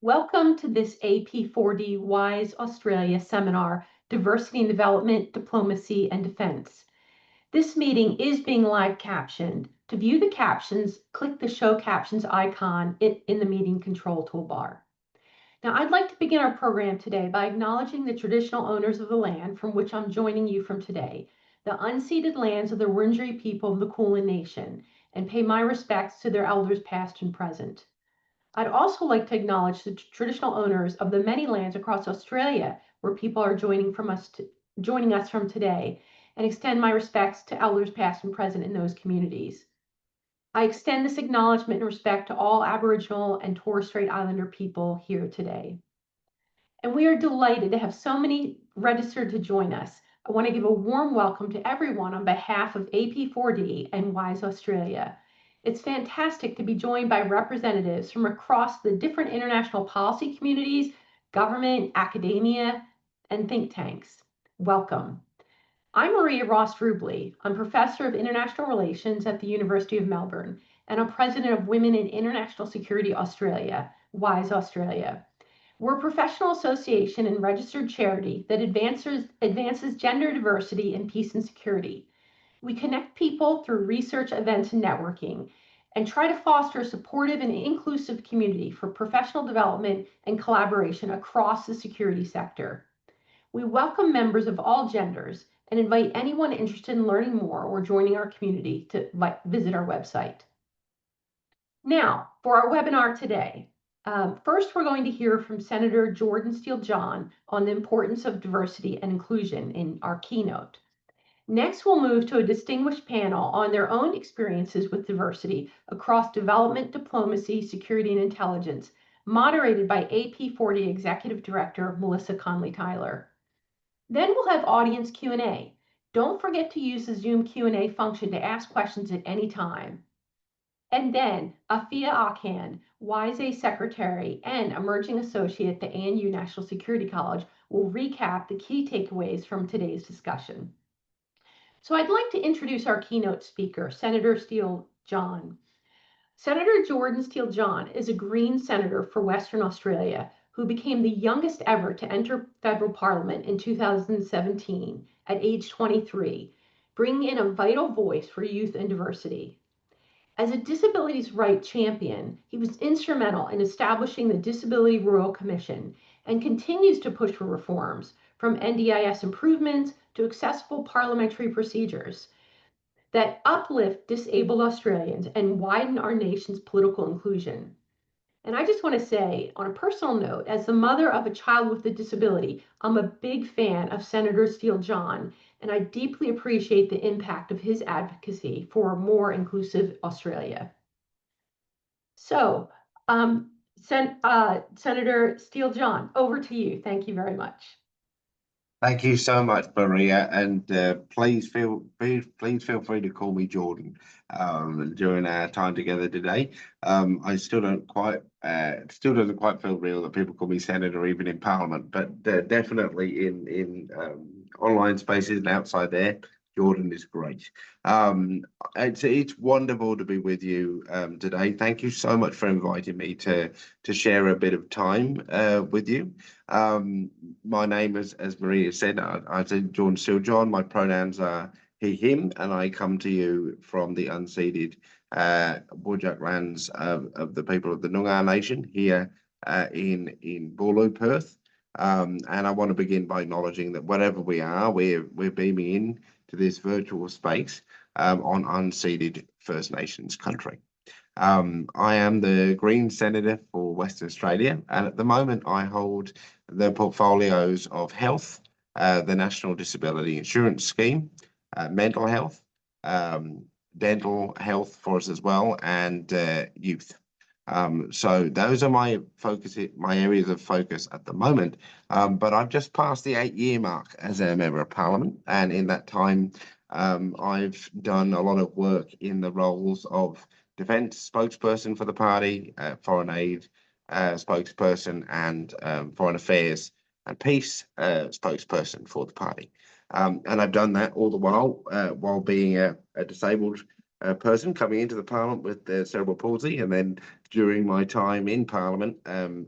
Welcome to this AP4D WIIS Australia seminar, Diversity and Development, Diplomacy and Defense. This meeting is being live captioned. To view the captions, click the Show Captions icon in the meeting control toolbar. Now, I'd like to begin our program today by acknowledging the traditional owners of the land from which I'm joining you from today, the unceded lands of the Wurundjeri people of the Kulin Nation, and pay my respects to their elders past and present. I'd also like to acknowledge the traditional owners of the many lands across Australia where people are joining us from today, and extend my respects to elders past and present in those communities. I extend this acknowledgement and respect to all Aboriginal and Torres Strait Islander people here today. And we are delighted to have so many registered to join us. I want to give a warm welcome to everyone on behalf of AP4D and WIIS Australia. It's fantastic to be joined by representatives from across the different international policy communities, government, academia, and think tanks. Welcome. I'm Maria Ross-Rubley. I'm Professor of International Relations at the University of Melbourne, and I'm President of Women in International Security Australia, WIIS Australia. We're a professional association and registered charity that advances gender diversity and peace and security. We connect people through research, events, and networking, and try to foster a supportive and inclusive community for professional development and collaboration across the security sector. We welcome members of all genders and invite anyone interested in learning more or joining our community to visit our website. Now, for our webinar today, first we're going to hear from Senator Jordan Steele-John on the importance of diversity and inclusion in our keynote. Next, we'll move to a distinguished panel on their own experiences with diversity across development, diplomacy, security, and intelligence, moderated by AP4D Executive Director Melissa Conley-Tyler. Then we'll have audience Q&A. Don't forget to use the Zoom Q&A function to ask questions at any time. And then Afia Akhan, WIIS-A Secretary and Emerging Associate at the ANU National Security College, will recap the key takeaways from today's discussion. So I'd like to introduce our keynote speaker, Senator Steele-John. Senator Jordan Steele-John is a Green senator for Western Australia who became the youngest ever to enter federal parliament in 2017 at age 23, bringing in a vital voice for youth and diversity. As a disabilities rights champion, he was instrumental in establishing the Disability Royal Commission and continues to push for reforms, from NDIS improvements to accessible parliamentary procedures that uplift disabled Australians and widen our nation's political inclusion. And I just want to say, on a personal note, as the mother of a child with a disability, I'm a big fan of Senator Steele-John, and I deeply appreciate the impact of his advocacy for a more inclusive Australia. So, Senator Steele-John, over to you. Thank you very much. Thank you so much, Maria, and please feel free to call me Jordan during our time together today. I still doesn't quite feel real that people call me senator even in Parliament, but definitely in online spaces and outside there, Jordan is great. It's wonderful to be with you today. Thank you so much for inviting me to share a bit of time with you. My name is, as Maria said, I said Jordan Steele-John. My pronouns are he, him, and I come to you from the unceded Whadjuk lands of the people of the Noongar Nation here in Boorloo, Perth. And I want to begin by acknowledging that wherever we are, we're beaming in to this virtual space on unceded First Nations country. I am the Green Senator for Western Australia, and at the moment I hold the portfolios of health, the National Disability Insurance Scheme, mental health, dental health for us as well, and youth. So those are my areas of focus at the moment. But I've just passed the 8-year mark as a member of Parliament, and in that time, I've done a lot of work in the roles of defence spokesperson for the party, foreign aid spokesperson, and foreign affairs and peace spokesperson for the party. And I've done that all the while being a disabled person coming into the Parliament with cerebral palsy, and then during my time in Parliament,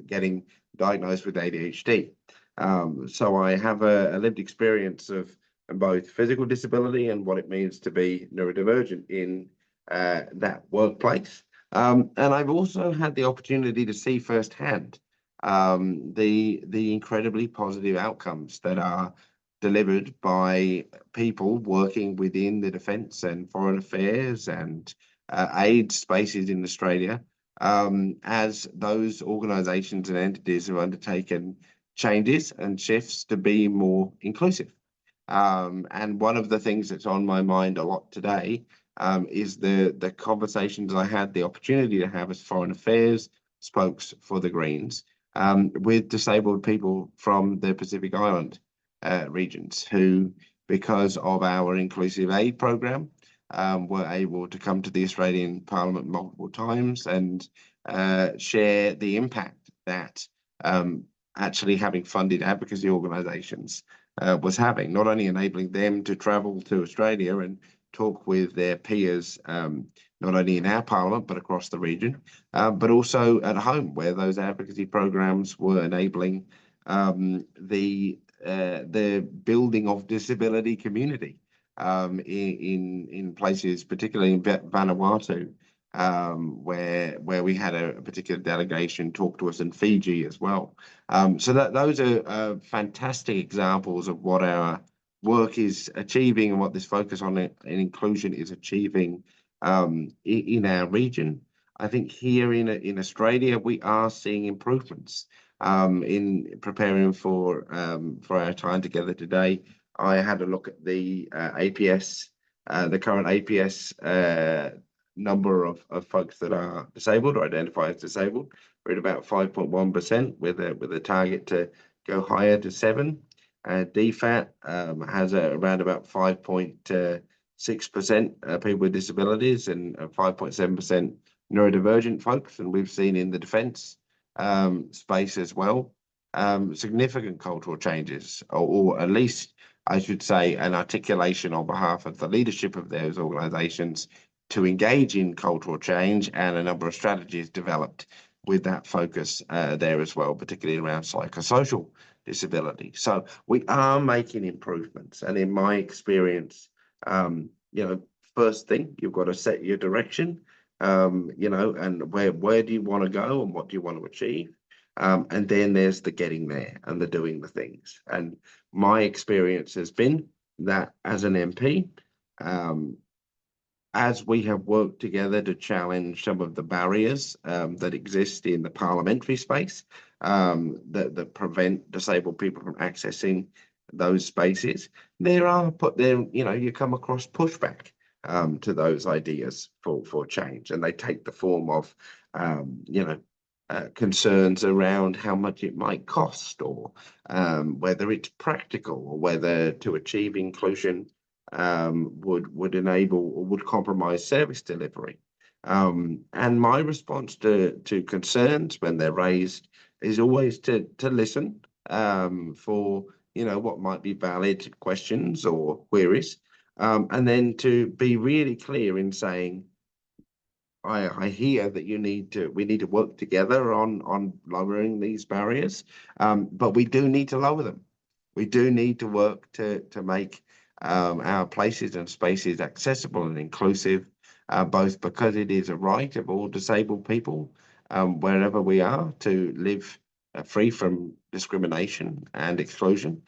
getting diagnosed with ADHD. So I have a lived experience of both physical disability and what it means to be neurodivergent in that workplace. And I've also had the opportunity to see firsthand the incredibly positive outcomes that are delivered by people working within the defence and foreign affairs and aid spaces in Australia, as those organisations and entities have undertaken changes and shifts to be more inclusive. And one of the things that's on my mind a lot today is the conversations I had the opportunity to have as foreign affairs spokes for the Greens with disabled people from the Pacific Island regions who, because of our inclusive aid program, were able to come to the Australian Parliament multiple times and share the impact that actually having funded advocacy organisations was having, not only enabling them to travel to Australia and talk with their peers, not only in our Parliament, but across the region, but also at home, where those advocacy programs were enabling the building of disability community in places, particularly in Vanuatu, where we had a particular delegation talk to us, in Fiji as well. So those are fantastic examples of what our work is achieving and what this focus on inclusion is achieving in our region. I think here in Australia, we are seeing improvements. In preparing for our time together today, I had a look at the APS, the current APS number of folks that are disabled or identify as disabled. We're at about 5.1% with a target to go higher to 7%. DFAT has around about 5.6% people with disabilities and 5.7% neurodivergent folks, and we've seen in the defence space as well significant cultural changes, or at least I should say an articulation on behalf of the leadership of those organisations to engage in cultural change, and a number of strategies developed with that focus there as well, particularly around psychosocial disability. So we are making improvements, and in my experience, first thing, you've got to set your direction, and where do you want to go and what do you want to achieve? And then there's the getting there and the doing the things. And my experience has been that as an MP, as we have worked together to challenge some of the barriers that exist in the parliamentary space that prevent disabled people from accessing those spaces, you come across pushback to those ideas for change, and they take the form of concerns around how much it might cost, or whether it's practical, or whether to achieve inclusion would enable or would compromise service delivery. And my response to concerns when they're raised is always to listen for what might be valid questions or queries, and then to be really clear in saying, I hear that we need to work together on lowering these barriers, but we do need to lower them. We do need to work to make our places and spaces accessible and inclusive, both because it is a right of all disabled people, wherever we are, to live free from discrimination and exclusion,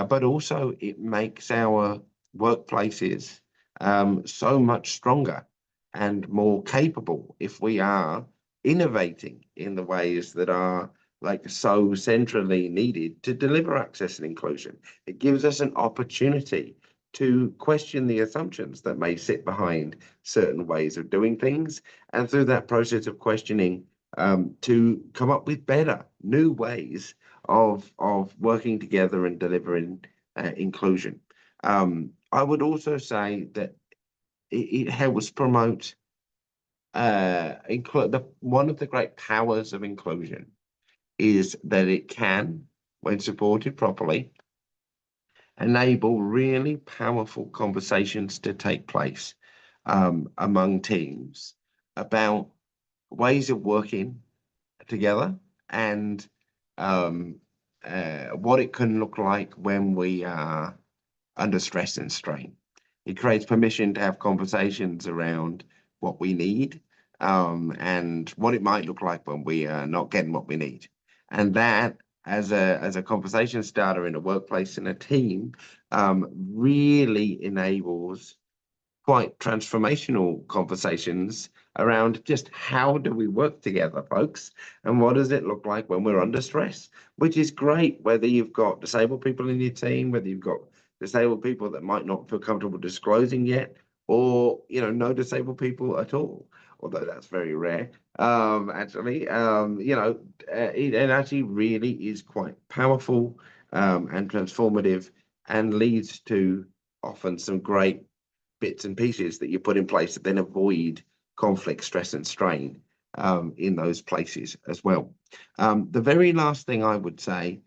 but also it makes our workplaces so much stronger and more capable if we are innovating in the ways that are so centrally needed to deliver access and inclusion. It gives us an opportunity to question the assumptions that may sit behind certain ways of doing things, and through that process of questioning, to come up with better, new ways of working together and delivering inclusion. I would also say that it helps promote one of the great powers of inclusion is that it can, when supported properly, enable really powerful conversations to take place among teams about ways of working together and what it can look like when we are under stress and strain. It creates permission to have conversations around what we need and what it might look like when we are not getting what we need. And that, as a conversation starter in a workplace and a team, really enables quite transformational conversations around just how do we work together, folks, and what does it look like when we're under stress, which is great, whether you've got disabled people in your team, whether you've got disabled people that might not feel comfortable disclosing yet, or no disabled people at all, although that's very rare. Actually, it actually really is quite powerful and transformative, and leads to often some great bits and pieces that you put in place that then avoid conflict, stress, and strain in those places as well. The very last thing I would say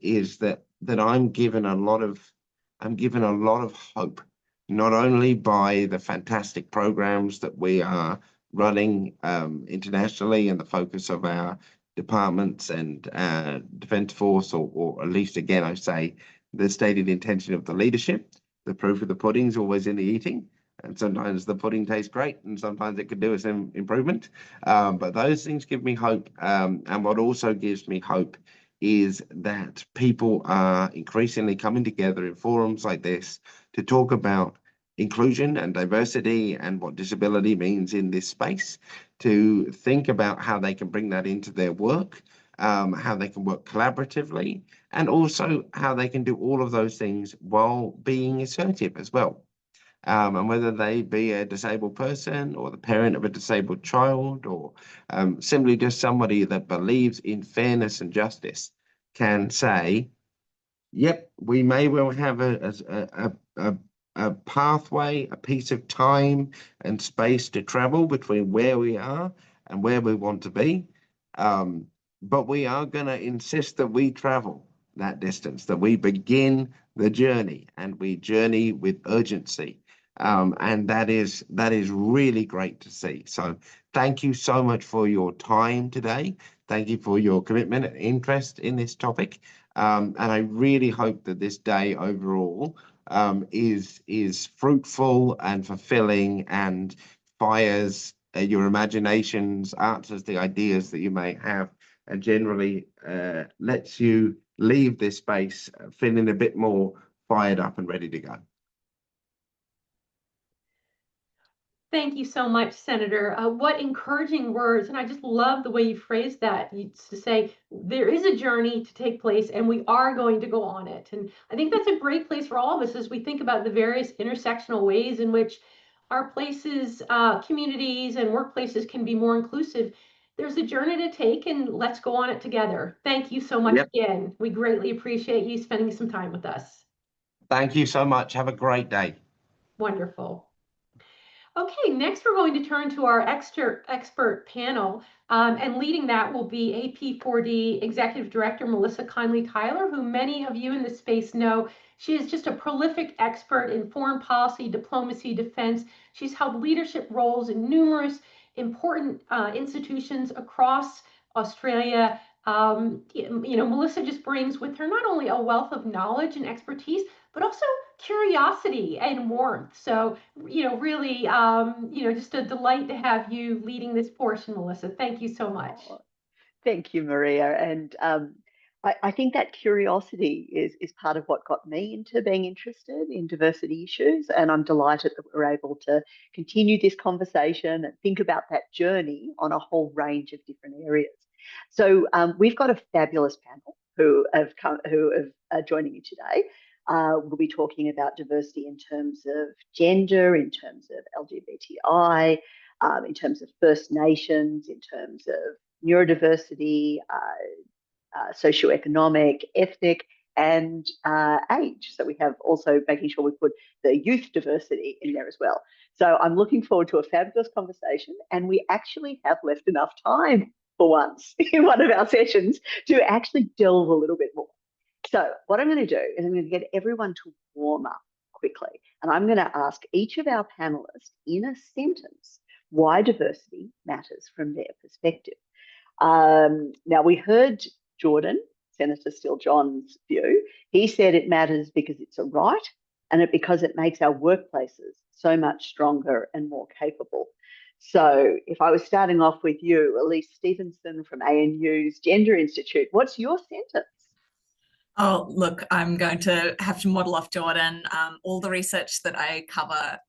is that I'm given a lot of hope, not only by the fantastic programs that we are running internationally and the focus of our departments and Defence Force, or at least, again, I say, the stated intention of the leadership. The proof of the pudding is always in the eating, and sometimes the pudding tastes great, and sometimes it could do with some improvement. But those things give me hope. And what also gives me hope is that people are increasingly coming together in forums like this to talk about inclusion and diversity and what disability means in this space, to think about how they can bring that into their work, how they can work collaboratively, and also how they can do all of those things while being assertive as well. And whether they be a disabled person or the parent of a disabled child, or simply just somebody that believes in fairness and justice, can say, yep, we may well have a pathway, a piece of time and space to travel between where we are and where we want to be. But we are going to insist that we travel that distance, that we begin the journey, and we journey with urgency. And that is really great to see. So thank you so much for your time today. Thank you for your commitment and interest in this topic. And I really hope that this day overall is fruitful and fulfilling, and fires your imaginations, answers the ideas that you may have, and generally lets you leave this space feeling a bit more fired up and ready to go. Thank you so much, Senator. What encouraging words. And I just love the way you phrased that, to say there is a journey to take place and we are going to go on it. And I think that's a great place for all of us as we think about the various intersectional ways in which our places, communities, and workplaces can be more inclusive. There's a journey to take, and let's go on it together. Thank you so much again. We greatly appreciate you spending some time with us. Thank you so much. Have a great day. Wonderful. Okay, next we're going to turn to our expert panel, and leading that will be AP4D Executive Director Melissa Conley-Tyler, who many of you in this space know. She is just a prolific expert in foreign policy, diplomacy, defense. She's held leadership roles in numerous important institutions across Australia. Melissa just brings with her not only a wealth of knowledge and expertise, but also curiosity and warmth. So, really, just a delight to have you leading this portion, Melissa. Thank you so much. Thank you, Maria. And I think that curiosity is part of what got me into being interested in diversity issues. And I'm delighted that we're able to continue this conversation and think about that journey on a whole range of different areas. So we've got a fabulous panel who are joining me today. We'll be talking about diversity in terms of gender, in terms of LGBTI, in terms of First Nations, in terms of neurodiversity, socioeconomic, ethnic, and age. So we have also making sure we put the youth diversity in there as well. So I'm looking forward to a fabulous conversation, and we actually have left enough time for once in one of our sessions to actually delve a little bit more. So what I'm going to do is I'm going to get everyone to warm up quickly, and I'm going to ask each of our panelists in a sentence why diversity matters from their perspective. Now, we heard Jordan, Senator Steele John's view. He said it matters because it's a right and because it makes our workplaces so much stronger and more capable. So if I was starting off with you, Elise Stevenson from ANU's Gender Institute, what's your sentence? Oh, look, I'm going to have to model off Jordan. All the research that I cover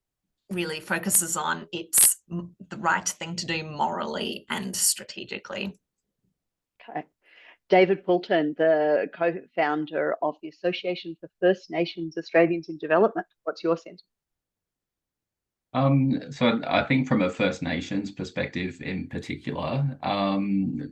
really focuses on it's the right thing to do morally and strategically. Okay. David Poulton, the co-founder of the Association for First Nations Australians in Development. What's your sentence? So I think from a First Nations perspective in particular,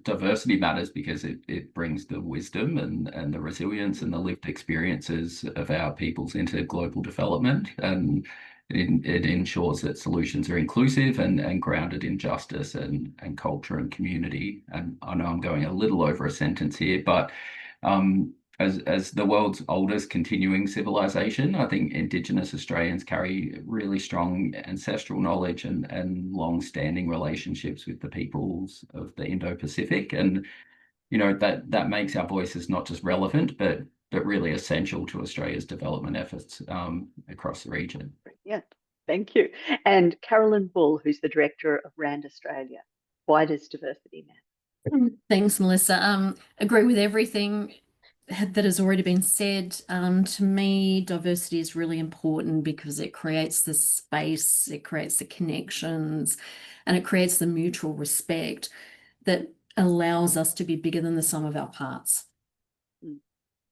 diversity matters because it brings the wisdom and the resilience and the lived experiences of our peoples into global development, and it ensures that solutions are inclusive and grounded in justice and culture and community. And I know I'm going a little over a sentence here, but as the world's oldest continuing civilization, I think Indigenous Australians carry really strong ancestral knowledge and long-standing relationships with the peoples of the Indo-Pacific. And, you know, that makes our voices not just relevant, but really essential to Australia's development efforts across the region. Yeah, thank you. And Carolyn Bull, who's the director of RAND Australia. Why does diversity matter? Thanks, Melissa. Agree with everything that has already been said. To me, diversity is really important because it creates the space, it creates the connections, and it creates the mutual respect that allows us to be bigger than the sum of our parts.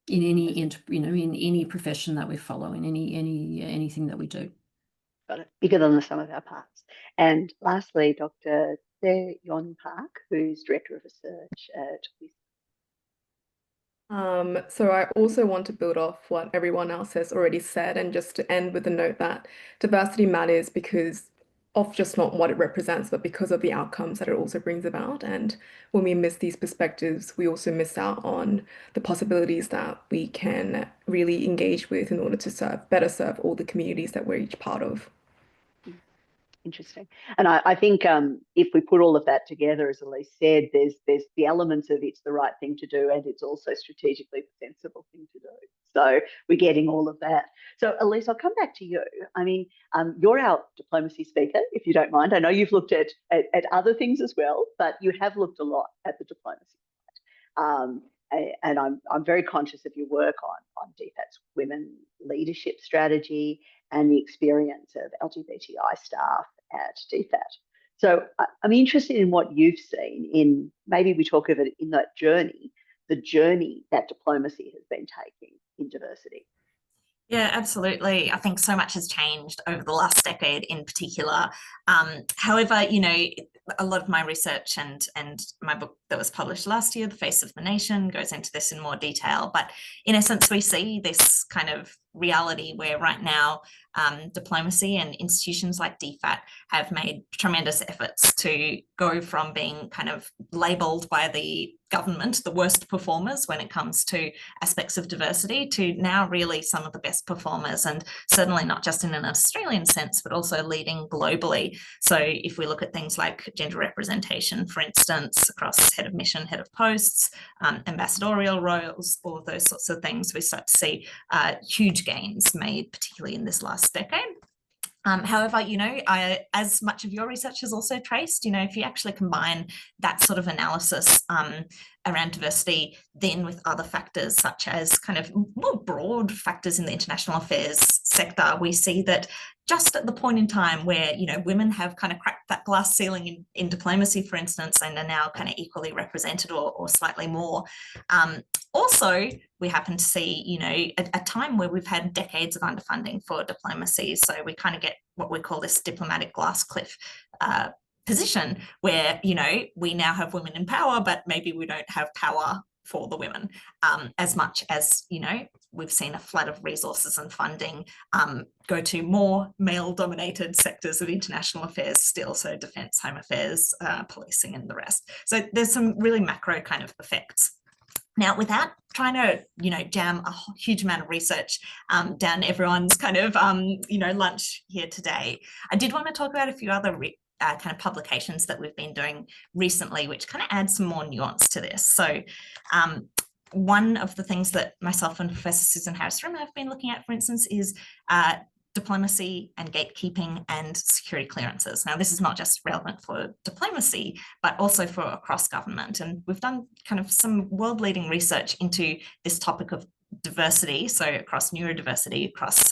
In any, in any profession that we follow, in anything that we do. Got it. Bigger than the sum of our parts. And lastly, Dr. Se Yon Park, who's Director of Research at WIIS-A. So I also want to build off what everyone else has already said, and just to end with the note that diversity matters because of just not what it represents, but because of the outcomes that it also brings about. And when we miss these perspectives, we also miss out on the possibilities that we can really engage with in order to better serve all the communities that we're each part of. Interesting. And I think if we put all of that together, as Elise said, there's the elements of it's the right thing to do, and it's also strategically the sensible thing to do. So we're getting all of that. So Elise, I'll come back to you. I mean, you're our diplomacy speaker, if you don't mind. I know you've looked at other things as well, but you have looked a lot at the diplomacy side. And I'm very conscious of your work on DFAT's women leadership strategy and the experience of LGBTI staff at DFAT. So I'm interested in what you've seen in, maybe we talk of it in that journey, the journey that diplomacy has been taking in diversity. Yeah, absolutely. I think so much has changed over the last decade in particular. However, you know, a lot of my research and my book that was published last year, The Face of the Nation, goes into this in more detail. But in essence, we see this kind of reality where right now diplomacy and institutions like DFAT have made tremendous efforts to go from being kind of labelled by the government the worst performers when it comes to aspects of diversity to now really some of the best performers, and certainly not just in an Australian sense, but also leading globally. So if we look at things like gender representation, for instance, across head of mission, head of posts, ambassadorial roles, all of those sorts of things, we start to see huge gains made, particularly in this last decade. However, you know, as much of your research has also traced, you know, if you actually combine that sort of analysis around diversity then with other factors such as kind of more broad factors in the international affairs sector, we see that just at the point in time where, you know, women have kind of cracked that glass ceiling in diplomacy, for instance, and are now kind of equally represented or slightly more. Also, we happen to see, you know, a time where we've had decades of underfunding for diplomacy. So we kind of get what we call this diplomatic glass cliff position where, you know, we now have women in power, but maybe we don't have power for the women as much as, you know, we've seen a flood of resources and funding go to more male-dominated sectors of international affairs still, so defence, home affairs, policing and the rest. So there's some really macro kind of effects. Now, without trying to, you know, jam a huge amount of research down everyone's kind of, you know, lunch here today, I did want to talk about a few other kind of publications that we've been doing recently, which kind of adds some more nuance to this. So one of the things that myself and Professor Susan Harris-Rim have been looking at, for instance, is diplomacy and gatekeeping and security clearances. Now, this is not just relevant for diplomacy, but also for across government. And we've done kind of some world-leading research into this topic of diversity, so across neurodiversity, across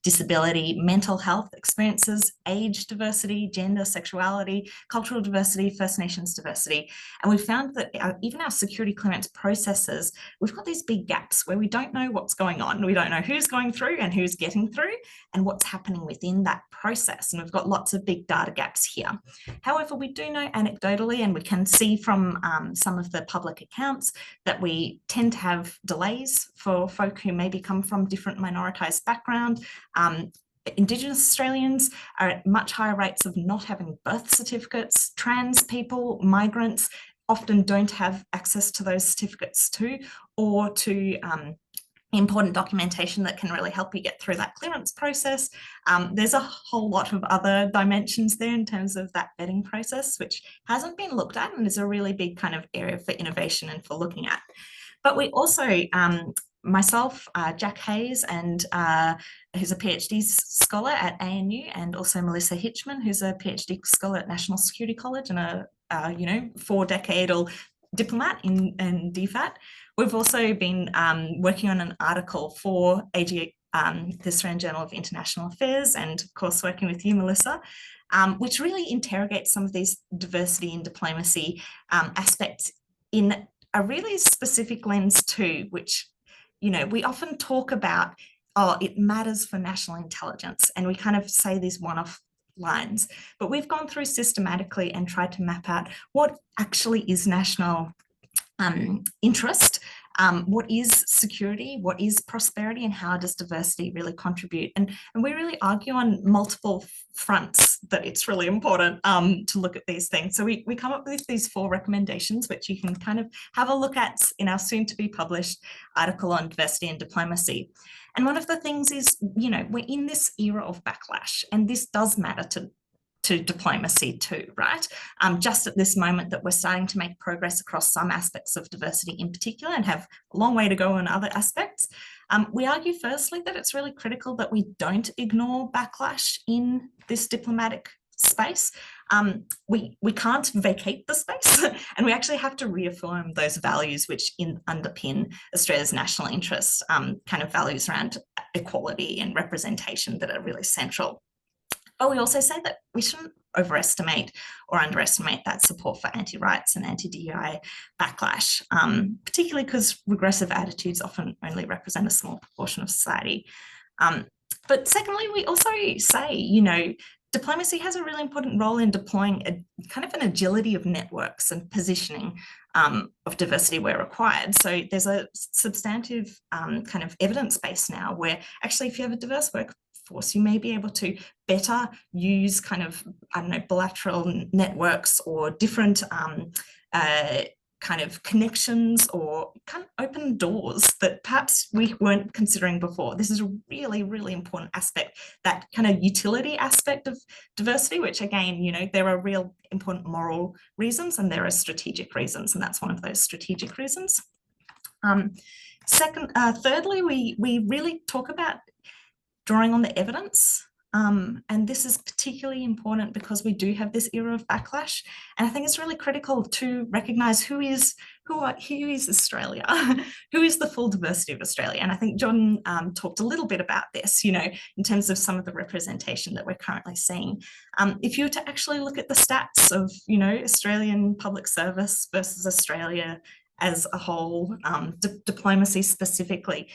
disability, mental health experiences, age diversity, gender, sexuality, cultural diversity, First Nations diversity. And we found that even our security clearance processes, we've got these big gaps where we don't know what's going on. We don't know who's going through and who's getting through and what's happening within that process. And we've got lots of big data gaps here. However, we do know anecdotally, and we can see from some of the public accounts, that we tend to have delays for folk who maybe come from different minoritized background. Indigenous Australians are at much higher rates of not having birth certificates. Trans people, migrants often don't have access to those certificates too, or to important documentation that can really help you get through that clearance process. There's a whole lot of other dimensions there in terms of that vetting process, which hasn't been looked at and is a really big kind of area for innovation and for looking at. But we also, myself, Jack Hayes, and who's a PhD scholar at ANU, and also Melissa Hitchman, who's a PhD scholar at National Security College and a 4-decadal diplomat in DFAT. We've also been working on an article for AG, the Australian Journal of International Affairs, and of course working with you, Melissa, which really interrogates some of these diversity and diplomacy aspects in a really specific lens too, which, we often talk about, it matters for national intelligence, and we kind of say these one-off lines, but we've gone through systematically and tried to map out what actually is national interest, what is security, what is prosperity, and how does diversity really contribute? And we really argue on multiple fronts that it's really important to look at these things. So we come up with these 4 recommendations, which you can kind of have a look at in our soon to be published article on diversity and diplomacy. And one of the things is, we're in this era of backlash, and this does matter to diplomacy too, right? Just at this moment that we're starting to make progress across some aspects of diversity in particular and have a long way to go in other aspects. We argue firstly that it's really critical that we don't ignore backlash in this diplomatic space. We can't vacate the space, and we actually have to reaffirm those values which underpin Australia's national interests, kind of values around equality and representation that are really central. But we also say that we shouldn't overestimate or underestimate that support for anti-rights and anti-DEI backlash, particularly because regressive attitudes often only represent a small proportion of society. But secondly, we also say, diplomacy has a really important role in deploying a kind of an agility of networks and positioning of diversity where required. So there's a substantive kind of evidence base now where actually if you have a diverse workforce, you may be able to better use kind of, bilateral networks or different kind of connections or kind of open doors that perhaps we weren't considering before. This is a really, really important aspect, that kind of utility aspect of diversity, which again, there are real important moral reasons and there are strategic reasons, and that's one of those strategic reasons. Thirdly, we really talk about drawing on the evidence. And this is particularly important because we do have this era of backlash. And I think it's really critical to recognise who is Australia, who is the full diversity of Australia. And I think John talked a little bit about this, in terms of some of the representation that we're currently seeing. If you were to actually look at the stats of, Australian public service versus Australia as a whole, diplomacy specifically,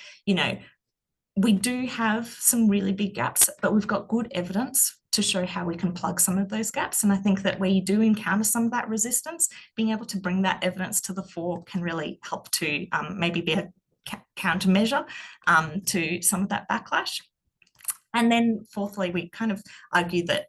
we do have some really big gaps, but we've got good evidence to show how we can plug some of those gaps. And I think that where you do encounter some of that resistance, being able to bring that evidence to the fore can really help to maybe be a countermeasure to some of that backlash. And then fourthly, we kind of argue that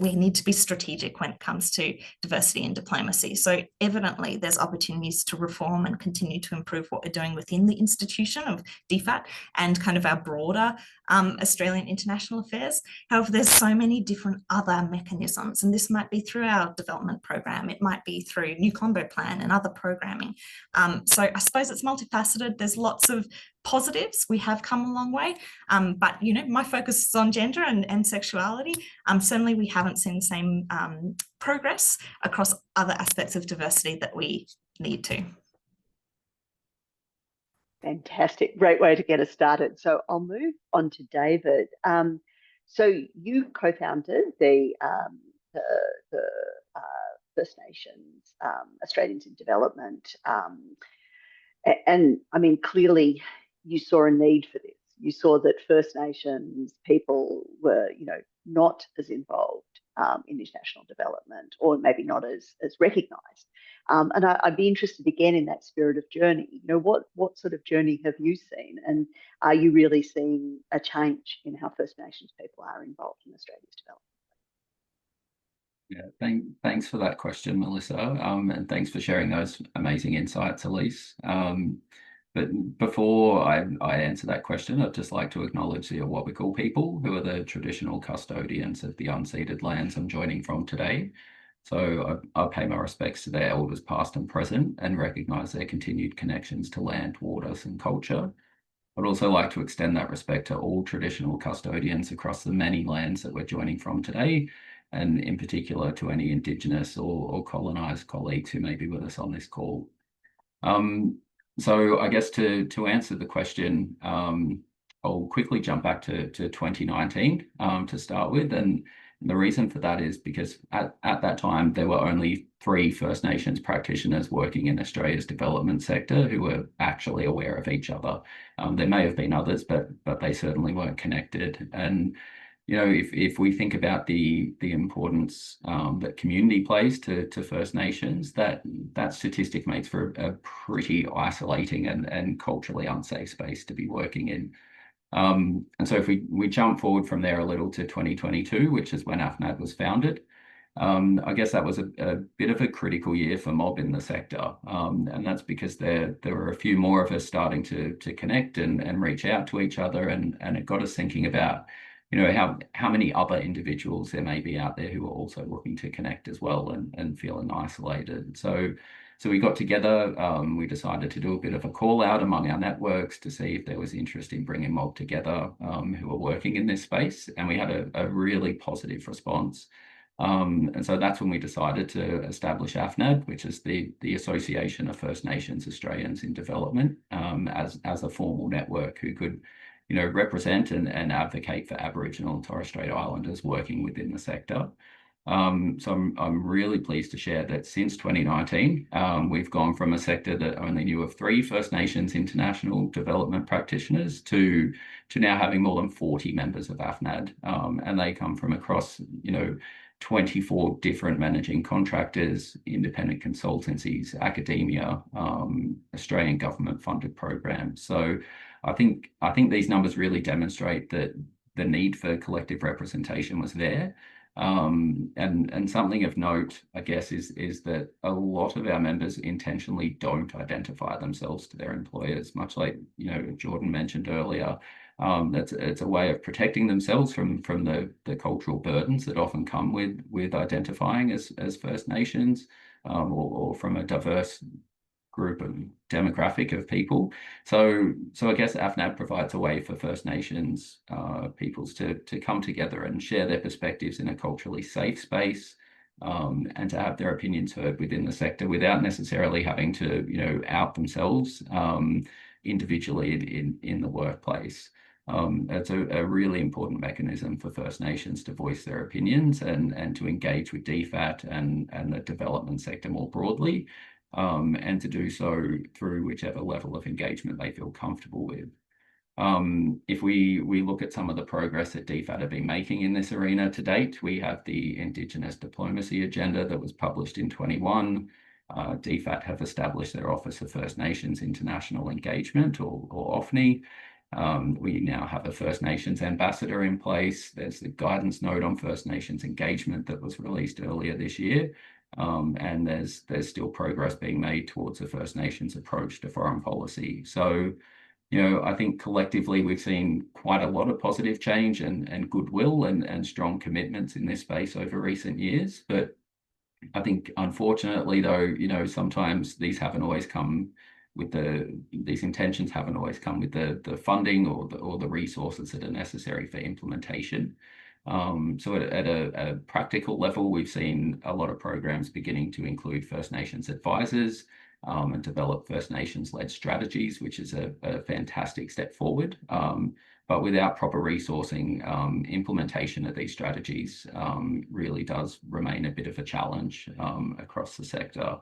we need to be strategic when it comes to diversity and diplomacy. So evidently there's opportunities to reform and continue to improve what we're doing within the institution of DFAT and kind of our broader Australian international affairs. However, there's so many different other mechanisms, and this might be through our development program, it might be through New Colombo Plan and other programming. So I suppose it's multifaceted. There's lots of positives. We have come a long way, but you know, my focus is on gender and sexuality. Certainly we haven't seen the same progress across other aspects of diversity that we need to. Fantastic, great way to get us started. So I'll move on to David. So you co-founded the First Nations Australians in Development, and I mean, clearly you saw a need for this. You saw that First Nations people were, you know, not as involved in international development, or maybe not as recognised. And I'd be interested again in that spirit of journey. You know, what sort of journey have you seen, and are you really seeing a change in how First Nations people are involved in Australia's development? Yeah, thanks for that question, Melissa, and thanks for sharing those amazing insights, Elise. But before I answer that question, I'd just like to acknowledge the Awabakal people, who are the traditional custodians of the unceded lands I'm joining from today. So I pay my respects to their elders past and present, and recognise their continued connections to land, waters and culture. I'd also like to extend that respect to all traditional custodians across the many lands that we're joining from today, and in particular to any Indigenous or colonised colleagues who may be with us on this call. So I guess to answer the question, I'll quickly jump back to 2019 to start with. And the reason for that is because at that time, there were only 3 First Nations practitioners working in Australia's development sector who were actually aware of each other. There may have been others, but they certainly weren't connected. And you know, if we think about the importance that community plays to First Nations, that statistic makes for a pretty isolating and culturally unsafe space to be working in. And so if we jump forward from there a little to 2022, which is when AFNAD was founded, I guess that was a bit of a critical year for mob in the sector. And that's because there were a few more of us starting to connect and reach out to each other, and it got us thinking about, you know, how many other individuals there may be out there who are also looking to connect as well and feeling isolated. So we got together, we decided to do a bit of a call out among our networks to see if there was interest in bringing mob together who are working in this space. And we had a really positive response. And so that's when we decided to establish AFNAD, which is the Association of First Nations Australians in Development, as a formal network who could, you know, represent and advocate for Aboriginal and Torres Strait Islanders working within the sector. So I'm really pleased to share that since 2019, we've gone from a sector that only knew of 3 First Nations international development practitioners to now having more than 40 members of AFNAD, and they come from across, you know, 24 different managing contractors, independent consultancies, academia, Australian government funded programs. So I think these numbers really demonstrate that the need for collective representation was there. And something of note, I guess, is that a lot of our members intentionally don't identify themselves to their employers, much like, you know, Jordan mentioned earlier. It's a way of protecting themselves from the cultural burdens that often come with identifying as First Nations, or from a diverse group of demographic of people. So I guess AFNAD provides a way for First Nations peoples to come together and share their perspectives in a culturally safe space, and to have their opinions heard within the sector without necessarily having to, you know, out themselves individually in the workplace. It's a really important mechanism for First Nations to voice their opinions and to engage with DFAT and the development sector more broadly, and to do so through whichever level of engagement they feel comfortable with. If we look at some of the progress that DFAT have been making in this arena to date, we have the Indigenous Diplomacy Agenda that was published in 21. DFAT have established their Office of First Nations International Engagement, or OFNI. We now have a First Nations ambassador in place. There's the guidance note on First Nations engagement that was released earlier this year. And there's still progress being made towards a First Nations approach to foreign policy. So, you know, I think collectively we've seen quite a lot of positive change and goodwill and strong commitments in this space over recent years. But I think, unfortunately, though, you know, sometimes these haven't always come with these intentions haven't always come with the funding or the resources that are necessary for implementation. So at a practical level, we've seen a lot of programs beginning to include First Nations advisors and develop First Nations-led strategies, which is a fantastic step forward. But without proper resourcing, implementation of these strategies really does remain a bit of a challenge across the sector.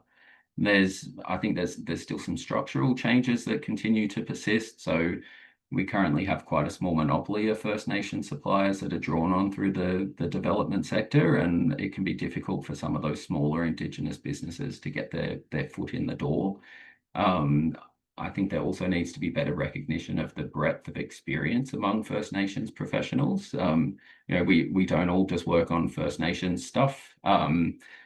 I think there's still some structural changes that continue to persist. So we currently have quite a small monopoly of First Nation suppliers that are drawn on through the development sector, and it can be difficult for some of those smaller Indigenous businesses to get their foot in the door. I think there also needs to be better recognition of the breadth of experience among First Nations professionals. You know, we don't all just work on First Nations stuff.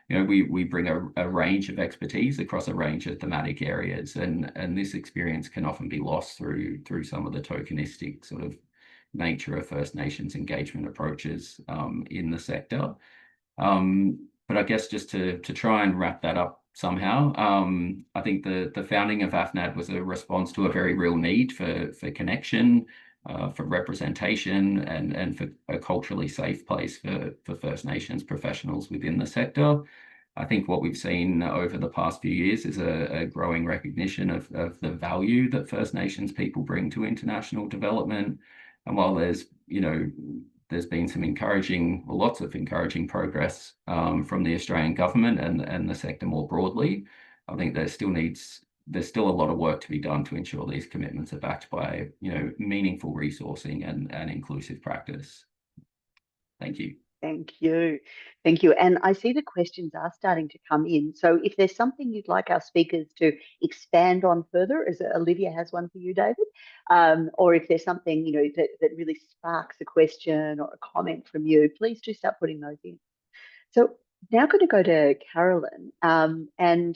You know, we bring a range of expertise across a range of thematic areas, and this experience can often be lost through some of the tokenistic sort of nature of First Nations engagement approaches in the sector. But I guess just to try and wrap that up somehow, I think the founding of AFNAD was a response to a very real need for connection, for representation, and for a culturally safe place for First Nations professionals within the sector. I think what we've seen over the past few years is a growing recognition of the value that First Nations people bring to international development. And while there's been lots of encouraging progress from the Australian government and the sector more broadly, I think there's still a lot of work to be done to ensure these commitments are backed by, you know, meaningful resourcing and inclusive practice. Thank you. Thank you. Thank you. And I see the questions are starting to come in. So if there's something you'd like our speakers to expand on further, as Olivia has one for you, David, or if there's something, you know, that really sparks a question or a comment from you, please do start putting those in. So now going to go to Carolyn. Carolyn,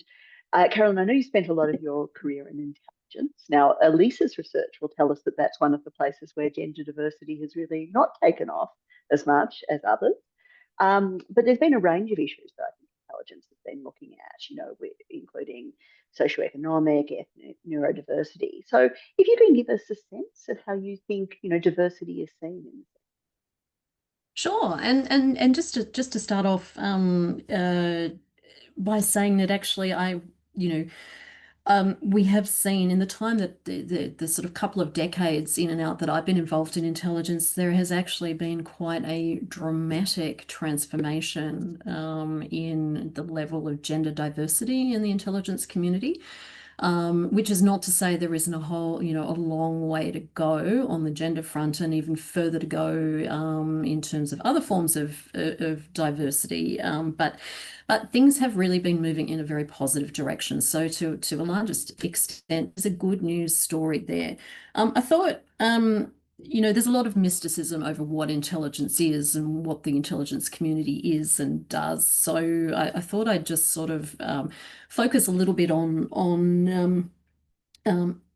I know you spent a lot of your career in intelligence. Now, Elisa's research will tell us that that's one of the places where gender diversity has really not taken off as much as others. But there's been a range of issues that I think intelligence has been looking at, you know, including socioeconomic, ethnic, neurodiversity. So if you can give us a sense of how you think, you know, diversity is seen in this. Sure, and just to start off by saying that actually we have seen in the time that the sort of couple of decades in and out that I've been involved in intelligence, there has actually been quite a dramatic transformation in the level of gender diversity in the intelligence community. Which is not to say there isn't a long way to go on the gender front, and even further to go in terms of other forms of diversity. But things have really been moving in a very positive direction. So to a largest extent, there's a good news story there. I thought, there's a lot of mysticism over what intelligence is and what the intelligence community is and does. So I thought I'd just sort of focus a little bit on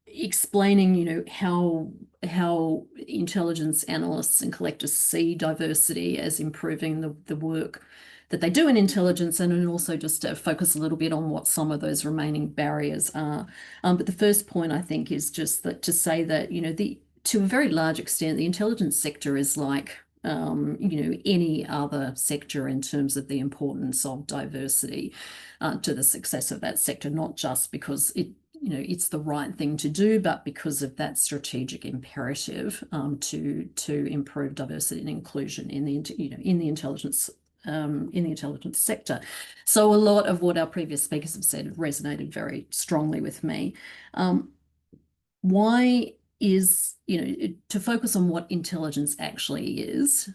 explaining, how intelligence analysts and collectors see diversity as improving the work that they do in intelligence, and then also just to focus a little bit on what some of those remaining barriers are. But the first point, I think, is just that to say that, to a very large extent, the intelligence sector is like, any other sector in terms of the importance of diversity to the success of that sector, not just because it's the right thing to do, but because of that strategic imperative to improve diversity and inclusion in the intelligence sector. So a lot of what our previous speakers have said resonated very strongly with me. Why is, to focus on what intelligence actually is,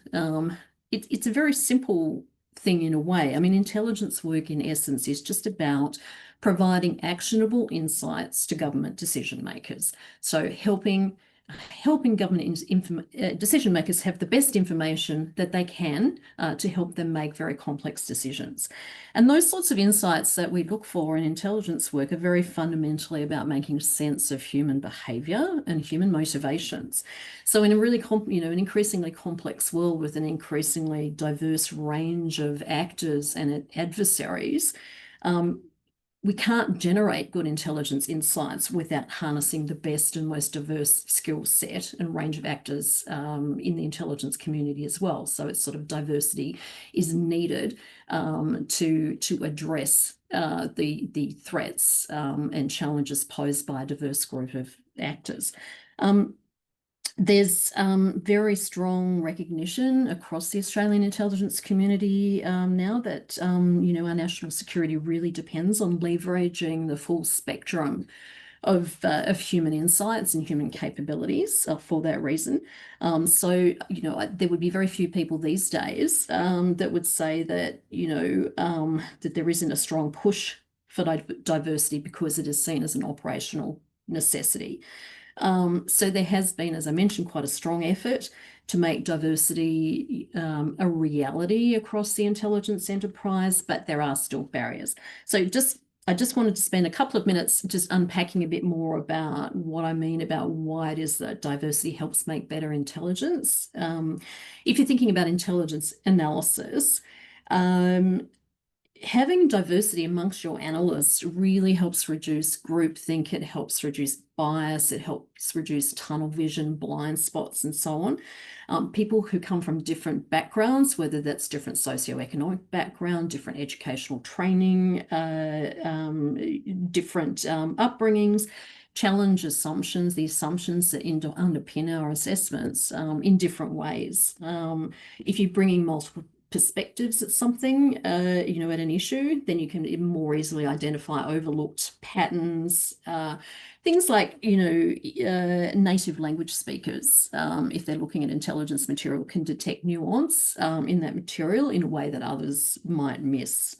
it's a very simple thing in a way. I mean, intelligence work in essence is just about providing actionable insights to government decision makers. So helping helping government decision makers have the best information that they can to help them make very complex decisions. And those sorts of insights that we look for in intelligence work are very fundamentally about making sense of human behaviour and human motivations. So in a really, an increasingly complex world with an increasingly diverse range of actors and adversaries, we can't generate good intelligence insights without harnessing the best and most diverse skill set and range of actors in the intelligence community as well. So it's sort of diversity is needed to address the threats and challenges posed by a diverse group of actors. There's very strong recognition across the Australian intelligence community now that, our national security really depends on leveraging the full spectrum of human insights and human capabilities for that reason. So, there would be very few people these days that would say that, that there isn't a strong push for diversity because it is seen as an operational necessity. So there has been, as I mentioned, quite a strong effort to make diversity a reality across the intelligence enterprise, but there are still barriers. So I just wanted to spend a couple of minutes just unpacking a bit more about what I mean about why it is that diversity helps make better intelligence. If you're thinking about intelligence analysis, having diversity amongst your analysts really helps reduce groupthink, it helps reduce bias, it helps reduce tunnel vision, blind spots, and so on. People who come from different backgrounds, whether that's different socioeconomic background, different educational training, different upbringings, challenge assumptions, the assumptions that underpin our assessments in different ways. If you're bringing multiple perspectives at something, at an issue, then you can more easily identify overlooked patterns. Things like, native language speakers, if they're looking at intelligence material, can detect nuance in that material in a way that others might miss.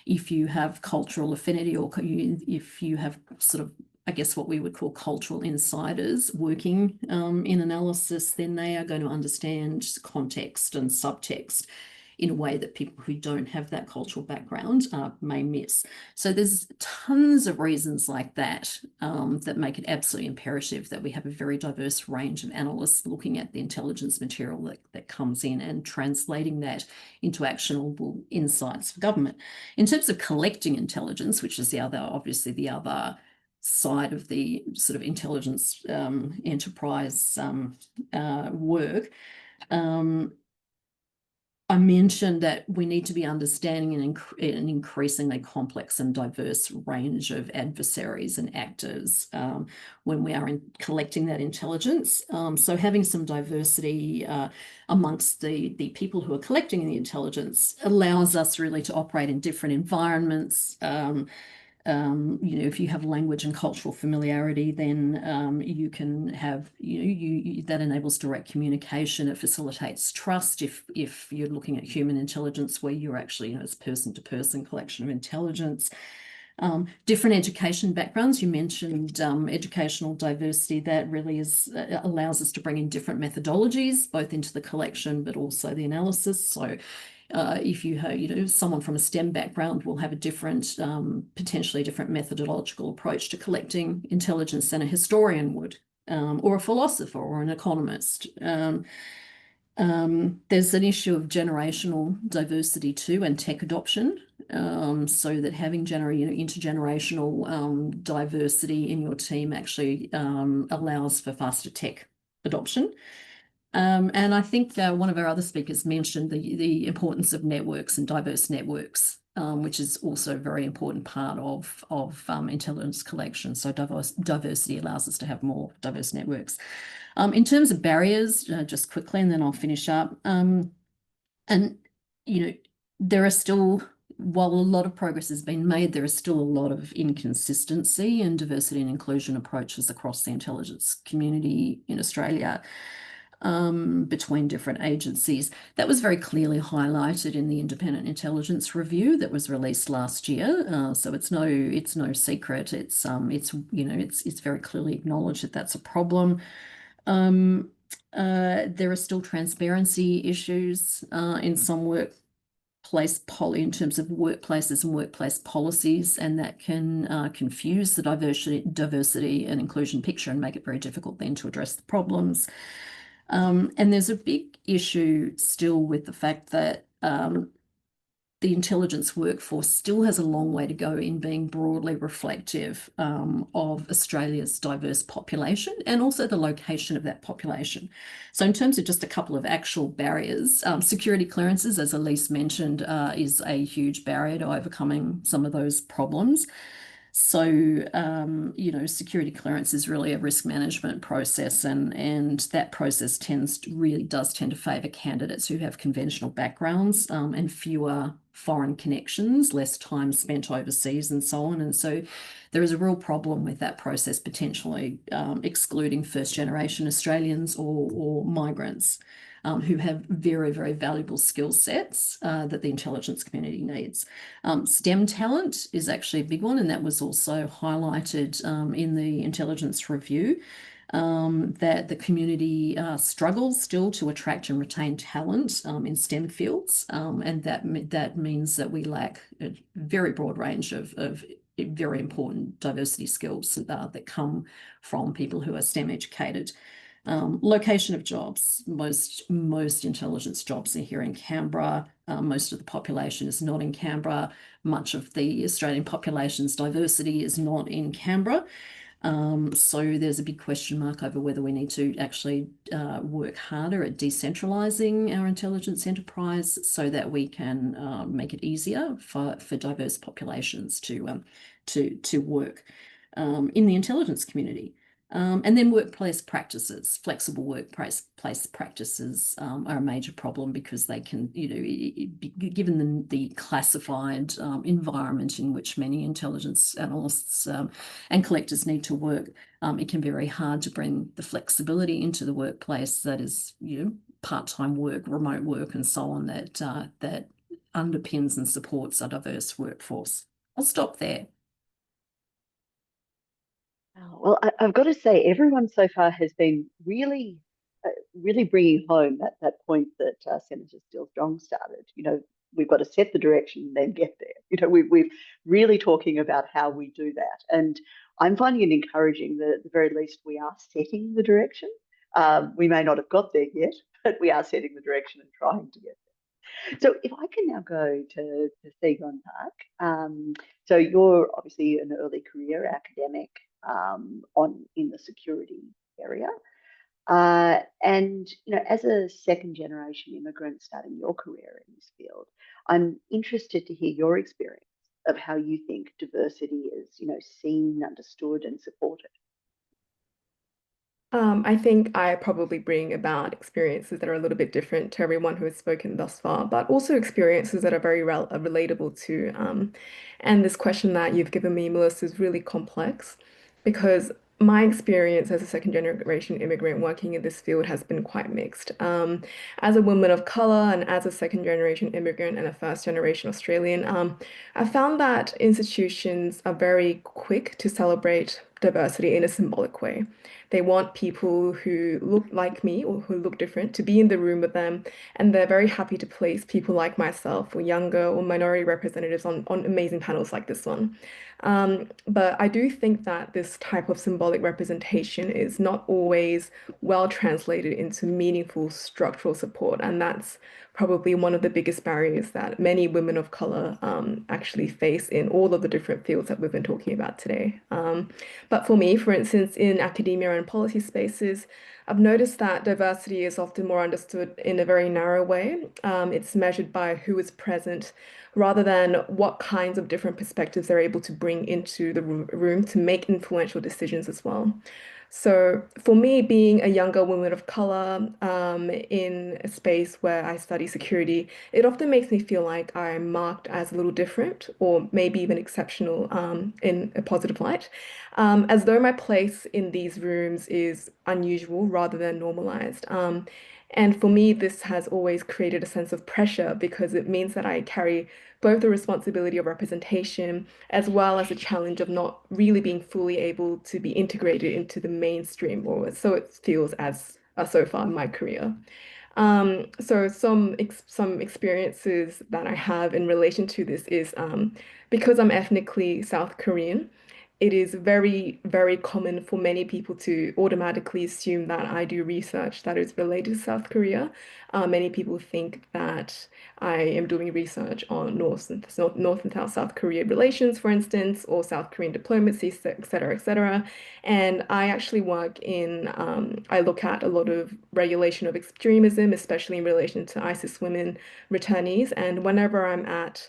If you have cultural affinity or if you have sort of, I guess, what we would call cultural insiders working in analysis, then they are going to understand context and subtext in a way that people who don't have that cultural background may miss. So there's tons of reasons like that that make it absolutely imperative that we have a very diverse range of analysts looking at the intelligence material that comes in and translating that into actionable insights for government. In terms of collecting intelligence, which is obviously the other side of the sort of intelligence enterprise work, I mentioned that we need to be understanding an increasingly complex and diverse range of adversaries and actors when we are collecting that intelligence. So having some diversity amongst the people who are collecting the intelligence allows us really to operate in different environments. If you have language and cultural familiarity, then you can have, that enables direct communication. It facilitates trust if you're looking at human intelligence where you're actually, it's person-to-person collection of intelligence. Different education backgrounds. You mentioned educational diversity. That really allows us to bring in different methodologies, both into the collection, but also the analysis. So if you have, someone from a STEM background will have a different, potentially different methodological approach to collecting intelligence than a historian would, or a philosopher or an economist. There's an issue of generational diversity too, and tech adoption, so that having intergenerational diversity in your team actually allows for faster tech adoption. And I think one of our other speakers mentioned the importance of networks and diverse networks, which is also a very important part of intelligence collection. So diversity allows us to have more diverse networks. In terms of barriers, just quickly, and then I'll finish up. There are still, while a lot of progress has been made, there is still a lot of inconsistency in diversity and inclusion approaches across the intelligence community in Australia. Between different agencies. That was very clearly highlighted in the Independent Intelligence Review that was released last year. So it's no secret. It's very clearly acknowledged that that's a problem. There are still transparency issues in some in terms of workplaces and workplace policies, and that can confuse the diversity and inclusion picture and make it very difficult then to address the problems. And there's a big issue still with the fact that the intelligence workforce still has a long way to go in being broadly reflective of Australia's diverse population and also the location of that population. So in terms of just a couple of actual barriers, security clearances, as Elise mentioned, is a huge barrier to overcoming some of those problems. So, security clearance is really a risk management process, and that process really does tend to favour candidates who have conventional backgrounds and fewer foreign connections, less time spent overseas and so on. And so there is a real problem with that process potentially excluding first-generation Australians or migrants who have very, very valuable skill sets that the intelligence community needs. STEM talent is actually a big one, and that was also highlighted in the intelligence review, that the community struggles still to attract and retain talent in STEM fields, and that means that we lack a very broad range of very important diversity skills that come from people who are STEM educated. Location of jobs. Most intelligence jobs are here in Canberra. Most of the population is not in Canberra. Much of the Australian population's diversity is not in Canberra. So there's a big question mark over whether we need to actually work harder at decentralising our intelligence enterprise so that we can make it easier for diverse populations to work in the intelligence community. And then workplace practices, flexible workplace practices are a major problem because they can, given the classified environment in which many intelligence analysts and collectors need to work, it can be very hard to bring the flexibility into the workplace that is, part-time work, remote work, and so on that underpins and supports a diverse workforce. I'll stop there. Well, I've got to say, everyone so far has been really bringing home that point that Senator Steele-Strong started. We've got to set the direction and then get there. We're really talking about how we do that. And I'm finding it encouraging that at the very least we are setting the direction. We may not have got there yet, but we are setting the direction and trying to get there. So if I can now go to Segon Park. So you're obviously an early career academic in the security area. And as a second generation immigrant starting your career in this field, I'm interested to hear your experience of how you think diversity is, seen, understood, and supported. I think I probably bring about experiences that are a little bit different to everyone who has spoken thus far, but also experiences that are very relatable to. And this question that you've given me, Melissa, is really complex because my experience as a second generation immigrant working in this field has been quite mixed. As a woman of color and as a second generation immigrant and a first generation Australian, I found that institutions are very quick to celebrate diversity in a symbolic way. They want people who look like me or who look different to be in the room with them, and they're very happy to place people like myself or younger or minority representatives on amazing panels like this one. But I do think that this type of symbolic representation is not always well translated into meaningful structural support, and that's probably one of the biggest barriers that many women of color actually face in all of the different fields that we've been talking about today. But for me, for instance, in academia and policy spaces, I've noticed that diversity is often more understood in a very narrow way. It's measured by who is present rather than what kinds of different perspectives they're able to bring into the room to make influential decisions as well. So for me, being a younger woman of color in a space where I study security, it often makes me feel like I'm marked as a little different or maybe even exceptional in a positive light, as though my place in these rooms is unusual rather than normalized. And for me, this has always created a sense of pressure because it means that I carry both the responsibility of representation as well as the challenge of not really being fully able to be integrated into the mainstream, or so it feels as so far in my career. So some experiences that I have in relation to this is because I'm ethnically South Korean, it is very, very common for many people to automatically assume that I do research that is related to South Korea. Many people think that I am doing research on North and South Korea relations, for instance, or South Korean diplomacy, et cetera, et cetera. And I actually work in, I look at a lot of regulation of extremism, especially in relation to ISIS women returnees. And whenever I'm at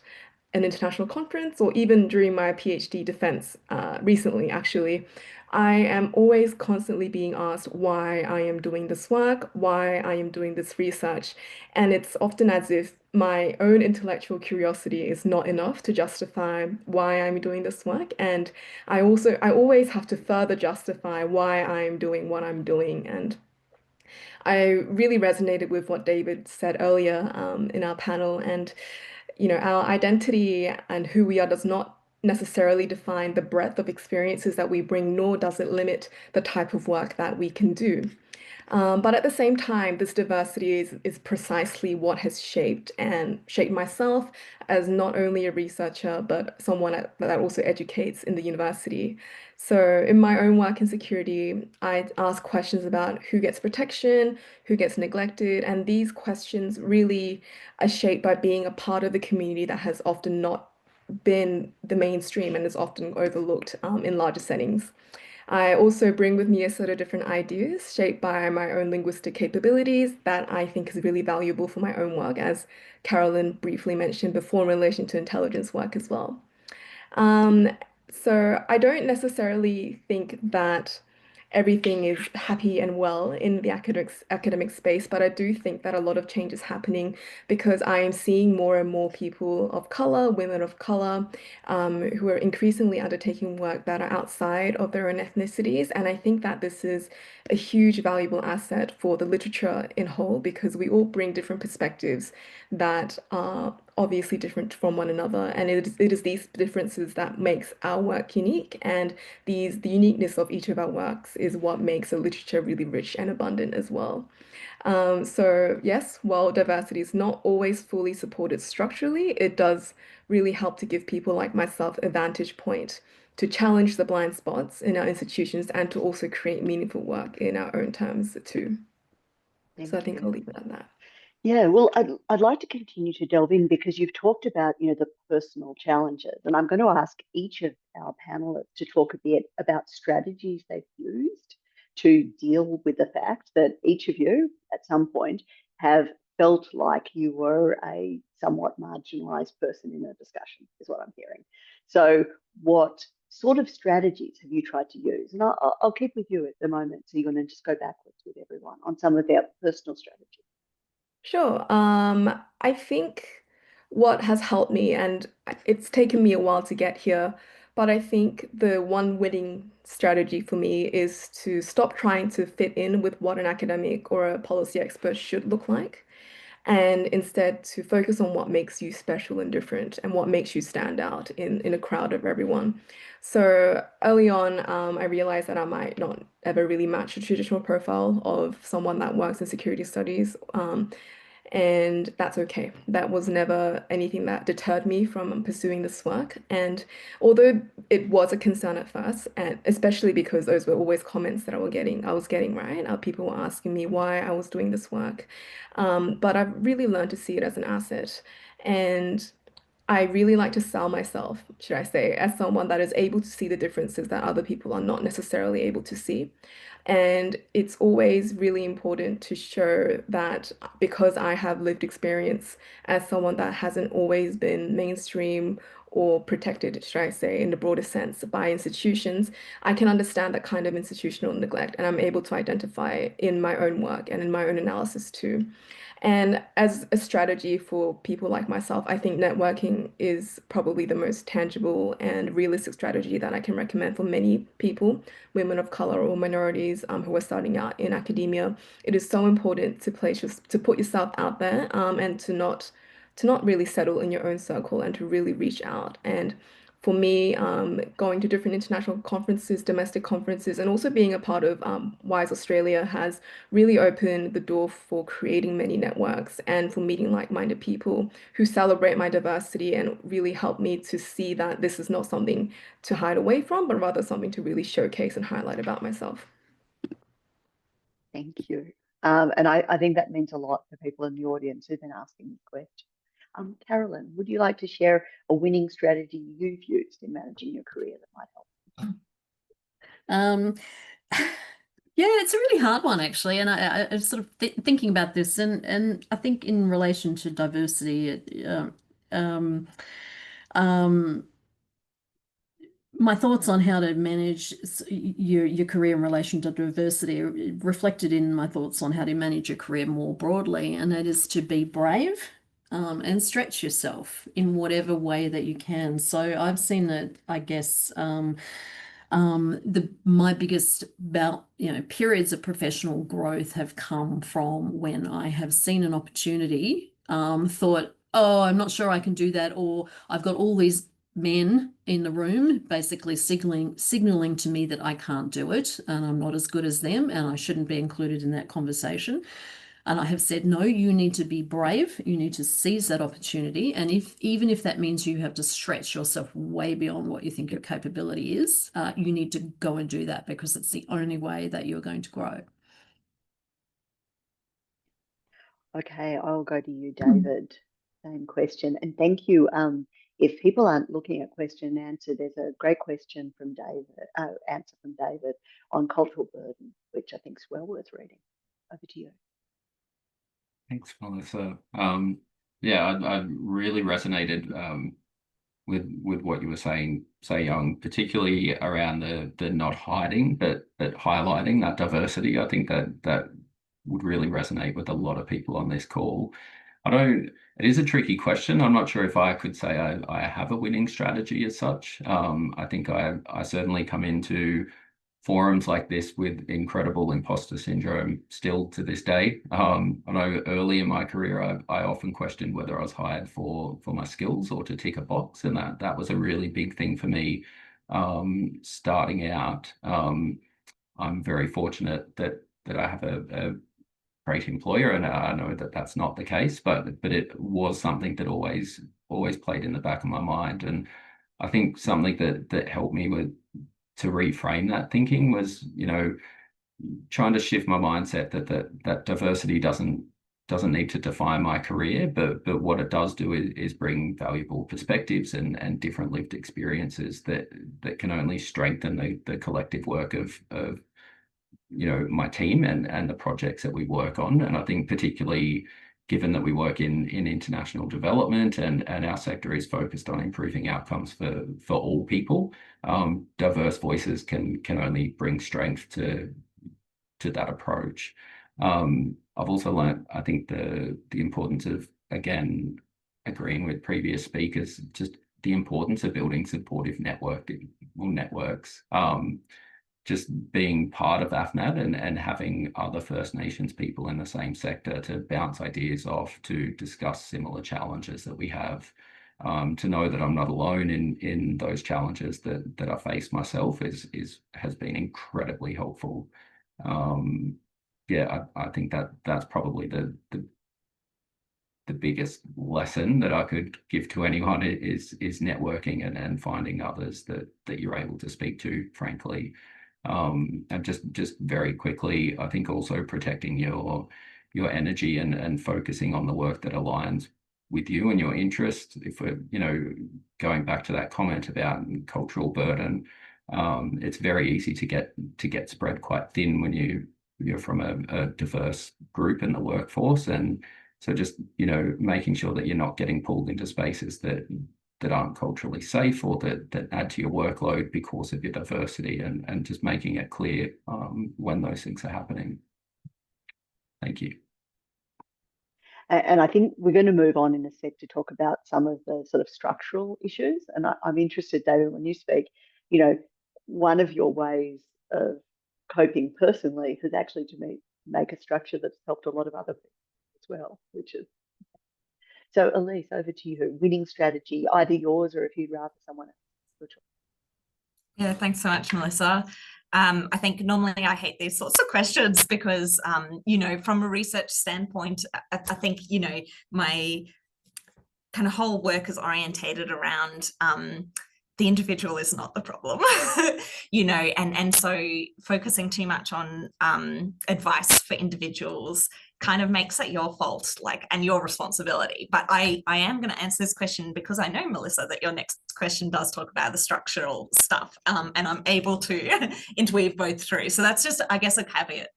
an international conference or even during my PhD defense recently, actually, I am always constantly being asked why I am doing this work, why I am doing this research. And it's often as if my own intellectual curiosity is not enough to justify why I'm doing this work. And I always have to further justify why I'm doing what I'm doing. And I really resonated with what David said earlier in our panel. And our identity and who we are does not necessarily define the breadth of experiences that we bring, nor does it limit the type of work that we can do. But at the same time, this diversity is precisely what has shaped myself as not only a researcher, but someone that also educates in the university. So in my own work in security, I ask questions about who gets protection, who gets neglected, and these questions really are shaped by being a part of the community that has often not been the mainstream and is often overlooked in larger settings. I also bring with me a sort of different ideas shaped by my own linguistic capabilities that I think is really valuable for my own work, as Carolyn briefly mentioned before in relation to intelligence work as well. So I don't necessarily think that everything is happy and well in the academic space, but I do think that a lot of change is happening because I am seeing more and more people of color, women of color, who are increasingly undertaking work that are outside of their own ethnicities. And I think that this is a huge valuable asset for the literature in whole because we all bring different perspectives that are obviously different from one another. And it is these differences that makes our work unique. And the uniqueness of each of our works is what makes a literature really rich and abundant as well. So yes, while diversity is not always fully supported structurally, it does really help to give people like myself a vantage point to challenge the blind spots in our institutions and to also create meaningful work in our own terms too. So I think I'll leave it at that. Yeah, well, I'd like to continue to delve in because you've talked about, the personal challenges, and I'm going to ask each of our panelists to talk a bit about strategies they've used to deal with the fact that each of you, at some point, have felt like you were a somewhat marginalized person in a discussion, is what I'm hearing. So what sort of strategies have you tried to use? And I'll keep with you at the moment, so you're going to just go backwards with everyone on some of their personal strategies. Sure. I think what has helped me, and it's taken me a while to get here, but I think the one winning strategy for me is to stop trying to fit in with what an academic or a policy expert should look like, and instead to focus on what makes you special and different and what makes you stand out in a crowd of everyone. So early on, I realized that I might not ever really match a traditional profile of someone that works in security studies. And that's okay. That was never anything that deterred me from pursuing this work. And although it was a concern at first, and especially because those were always comments that I was getting, right? People were asking me why I was doing this work. But I've really learned to see it as an asset. And I really like to sell myself, should I say, as someone that is able to see the differences that other people are not necessarily able to see. And it's always really important to show that because I have lived experience as someone that hasn't always been mainstream or protected, should I say, in the broader sense by institutions, I can understand that kind of institutional neglect and I'm able to identify it in my own work and in my own analysis too. And as a strategy for people like myself, I think networking is probably the most tangible and realistic strategy that I can recommend for many people, women of color or minorities who are starting out in academia. It is so important to to put yourself out there and to not really settle in your own circle and to really reach out. And for me, going to different international conferences, domestic conferences, and also being a part of WIIS Australia has really opened the door for creating many networks and for meeting like-minded people who celebrate my diversity and really help me to see that this is not something to hide away from, but rather something to really showcase and highlight about myself. Thank you. And I think that means a lot for people in the audience who've been asking this question. Carolyn, would you like to share a winning strategy you've used in managing your career that might help? Yeah, it's a really hard one actually, and I'm sort of thinking about this, and I think in relation to diversity, my thoughts on how to manage your career in relation to diversity are reflected in my thoughts on how to manage your career more broadly, and that is to be brave and stretch yourself in whatever way that you can. So I've seen that, I guess, my biggest periods of professional growth have come from when I have seen an opportunity, thought, oh, I'm not sure I can do that, or I've got all these men in the room basically signaling to me that I can't do it and I'm not as good as them and I shouldn't be included in that conversation. And I have said, no, you need to be brave. You need to seize that opportunity. And even if that means you have to stretch yourself way beyond what you think your capability is, you need to go and do that because it's the only way that you're going to grow. Okay, I'll go to you, David. Same question. And thank you. If people aren't looking at question and answer, there's a great question from David, answer from David on cultural burden, which I think is well worth reading. Over to you. Thanks, Melissa. Yeah, I really resonated with what you were saying, Young, particularly around the not hiding, but highlighting that diversity. I think that would really resonate with a lot of people on this call. It is a tricky question. I'm not sure if I could say I have a winning strategy as such. I think I certainly come into forums like this with incredible imposter syndrome still to this day. I know early in my career, I often questioned whether I was hired for my skills or to tick a box, and that was a really big thing for me starting out. I'm very fortunate that I have a great employer, and I know that that's not the case, but it was something that always played in the back of my mind. And I think something that helped me to reframe that thinking was, trying to shift my mindset that diversity doesn't need to define my career, but what it does do is bring valuable perspectives and different lived experiences that can only strengthen the collective work of my team and the projects that we work on. And I think particularly given that we work in international development and our sector is focused on improving outcomes for all people, diverse voices can only bring strength to that approach. I've also learned, I think, the importance of, again, agreeing with previous speakers, just the importance of building supportive networks. Just being part of AFNAD and having other First Nations people in the same sector to bounce ideas off, to discuss similar challenges that we have, to know that I'm not alone in those challenges that I face myself has been incredibly helpful. Yeah, I think that's probably the biggest lesson that I could give to anyone is networking and finding others that you're able to speak to, frankly. And just very quickly, I think also protecting your energy and focusing on the work that aligns with you and your interest. If we're, going back to that comment about cultural burden, it's very easy to get spread quite thin when you're from a diverse group in the workforce. And so just, making sure that you're not getting pulled into spaces that aren't culturally safe or that add to your workload because of your diversity, and just making it clear when those things are happening. Thank you. And I think we're going to move on in a sec to talk about some of the sort of structural issues. And I'm interested, David, when you speak, you know, one of your ways of coping personally has actually to make a structure that's helped a lot of other people as well, which is. So Elise, over to you. Winning strategy, either yours or if you'd rather someone else. Yeah, thanks so much, Melissa. I think normally I hate these sorts of questions because, you know, from a research standpoint, I think, you know, my kind of whole work is orientated around the individual is not the problem, you know, and so focusing too much on advice for individuals kind of makes it your fault, like, and your responsibility. But I am going to answer this question because I know, Melissa, that your next question does talk about the structural stuff, and I'm able to interweave both through. So that's just, I guess, a caveat.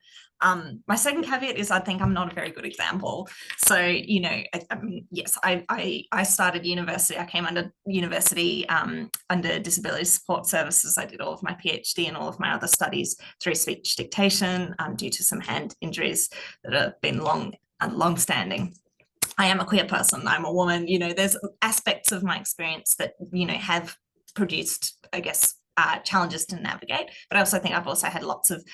My second caveat is I think I'm not a very good example. So, you know, I mean, yes, I started university. I came under university under disability support services. I did all of my PhD and all of my other studies through speech dictation due to some hand injuries that have been long-standing. I am a queer person. I'm a woman. You know, there's aspects of my experience that, you know, have produced, I guess, challenges to navigate, but I also think I've also had lots of,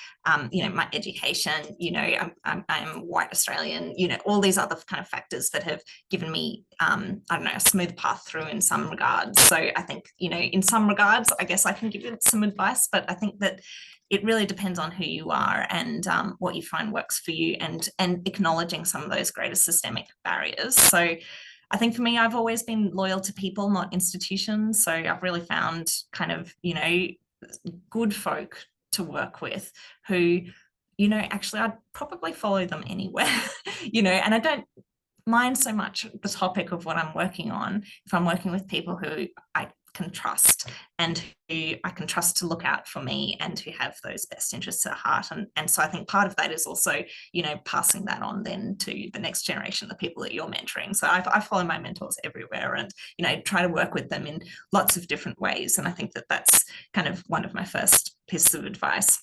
you know, my education, you know, I'm white Australian, you know, all these other kind of factors that have given me, I don't know, a smooth path through in some regards. So I think, you know, in some regards, I guess I can give you some advice, but I think that it really depends on who you are and what you find works for you, and acknowledging some of those greater systemic barriers. So I think for me, I've always been loyal to people, not institutions. So I've really found kind of, you know, good folk to work with who, you know, actually I'd probably follow them anywhere, you know, and I don't mind so much the topic of what I'm working on if I'm working with people who I can trust and who I can trust to look out for me and who have those best interests at heart. And so I think part of that is also, you know, passing that on then to the next generation, the people that you're mentoring. So I follow my mentors everywhere and, you know, try to work with them in lots of different ways. And I think that that's kind of one of my first pieces of advice.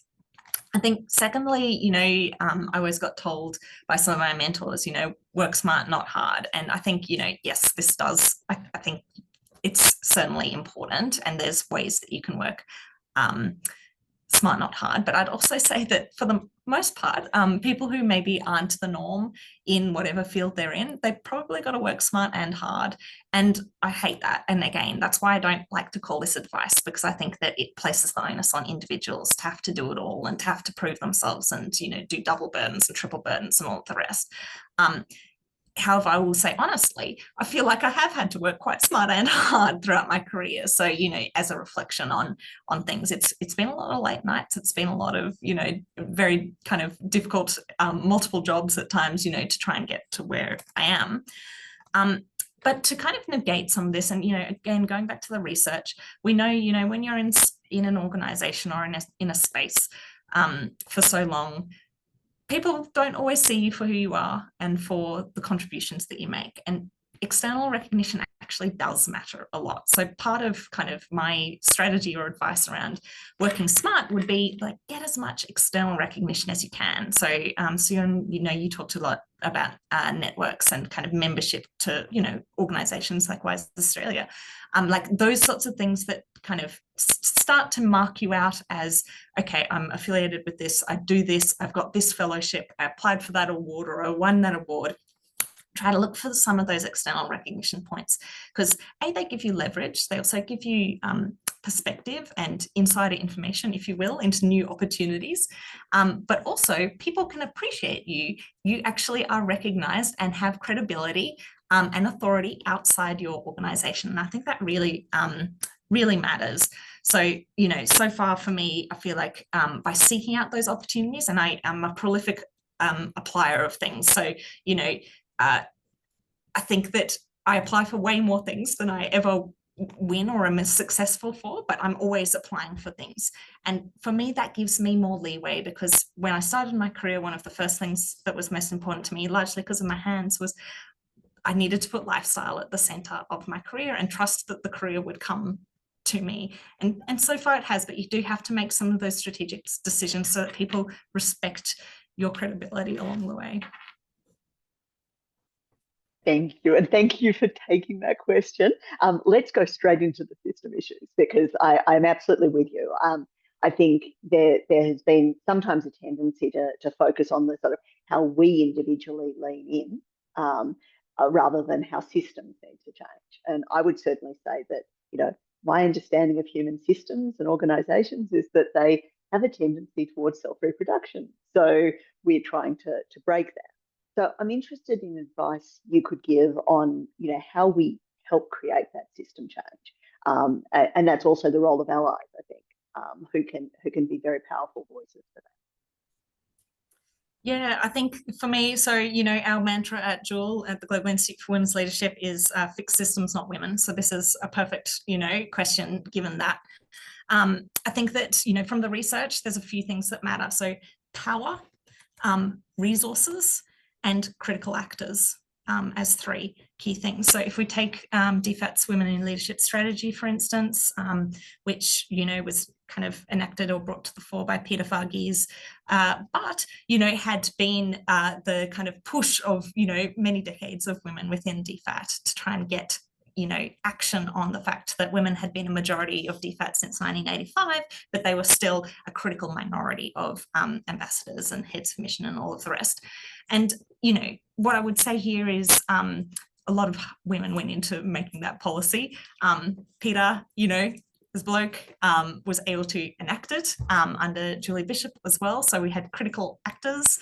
I think secondly, you know, I always got told by some of my mentors, you know, work smart, not hard. And I think, you know, yes, this does, I think it's certainly important, and there's ways that you can work smart, not hard. But I'd also say that for the most part, people who maybe aren't the norm in whatever field they're in, they've probably got to work smart and hard. And I hate that. And again, that's why I don't like to call this advice, because I think that it places the onus on individuals to have to do it all and to have to prove themselves and, you know, do double burdens and triple burdens and all the rest. However, I will say honestly, I feel like I have had to work quite smart and hard throughout my career. So, you know, as a reflection on things, it's been a lot of late nights. It's been a lot of, you know, very kind of difficult, multiple jobs at times, you know, to try and get to where I am. But to kind of negate some of this, and, you know, again, going back to the research, we know, you know, when you're in an organization or in a space for so long, people don't always see you for who you are and for the contributions that you make. And external recognition actually does matter a lot. So part of kind of my strategy or advice around working smart would be like, get as much external recognition as you can. So, you know, you talked a lot about networks and kind of membership to, you know, organizations like WIIS-A, like those sorts of things that kind of start to mark you out as, okay, I'm affiliated with this, I do this, I've got this fellowship, I applied for that award or I won that award. Try to look for some of those external recognition points, because they give you leverage. They also give you perspective and insider information, if you will, into new opportunities. But also people can appreciate you. You actually are recognized and have credibility and authority outside your organization. And I think that really, really matters. So, you know, so far for me, I feel like by seeking out those opportunities, and I am a prolific applier of things. So, you know, I think that I apply for way more things than I ever win or am successful for, but I'm always applying for things. And for me, that gives me more leeway, because when I started my career, one of the first things that was most important to me, largely because of my hands, was I needed to put lifestyle at the center of my career and trust that the career would come to me. And so far it has, but you do have to make some of those strategic decisions so that people respect your credibility along the way. Thank you. And thank you for taking that question. Let's go straight into the system issues, because I'm absolutely with you. I think there has been sometimes a tendency to focus on the sort of how we individually lean in, rather than how systems need to change. And I would certainly say that, my understanding of human systems and organizations is that they have a tendency towards self-reproduction. So we're trying to break that. So I'm interested in advice you could give on, how we help create that system change. And that's also the role of allies, I think, who can be very powerful voices for that. Yeah, I think for me, so, our mantra at Jewel, at the Global Institute for Women's Leadership, is fix systems, not women. So this is a perfect, question given that. I think that, from the research, there's a few things that matter. So power, resources, and critical actors as three key things. So if we take DFAT's Women in Leadership Strategy, for instance, which, was kind of enacted or brought to the fore by Peter Farghese, but, had been the kind of push of, many decades of women within DFAT to try and get action on the fact that women had been a majority of DFAT since 1985, but they were still a critical minority of ambassadors and heads of mission and all of the rest. And, what I would say here is a lot of women went into making that policy. Peter, this bloke was able to enact it under Julie Bishop as well. So we had critical actors.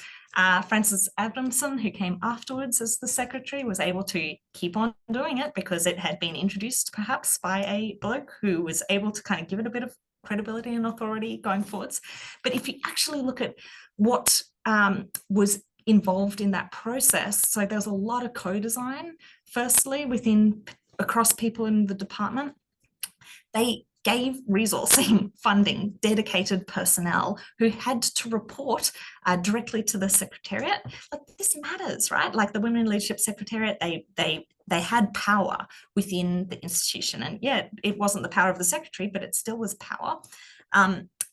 Frances Adamson, who came afterwards as the secretary, was able to keep on doing it because it had been introduced perhaps by a bloke who was able to kind of give it a bit of credibility and authority going forwards. But if you actually look at what was involved in that process, so there was a lot of co-design, firstly, across people in the department. They gave resourcing, funding, dedicated personnel who had to report directly to the Secretariat. Like, this matters, right? Like the Women in Leadership Secretariat, they had power within the institution. And yeah, it wasn't the power of the Secretary, but it still was power.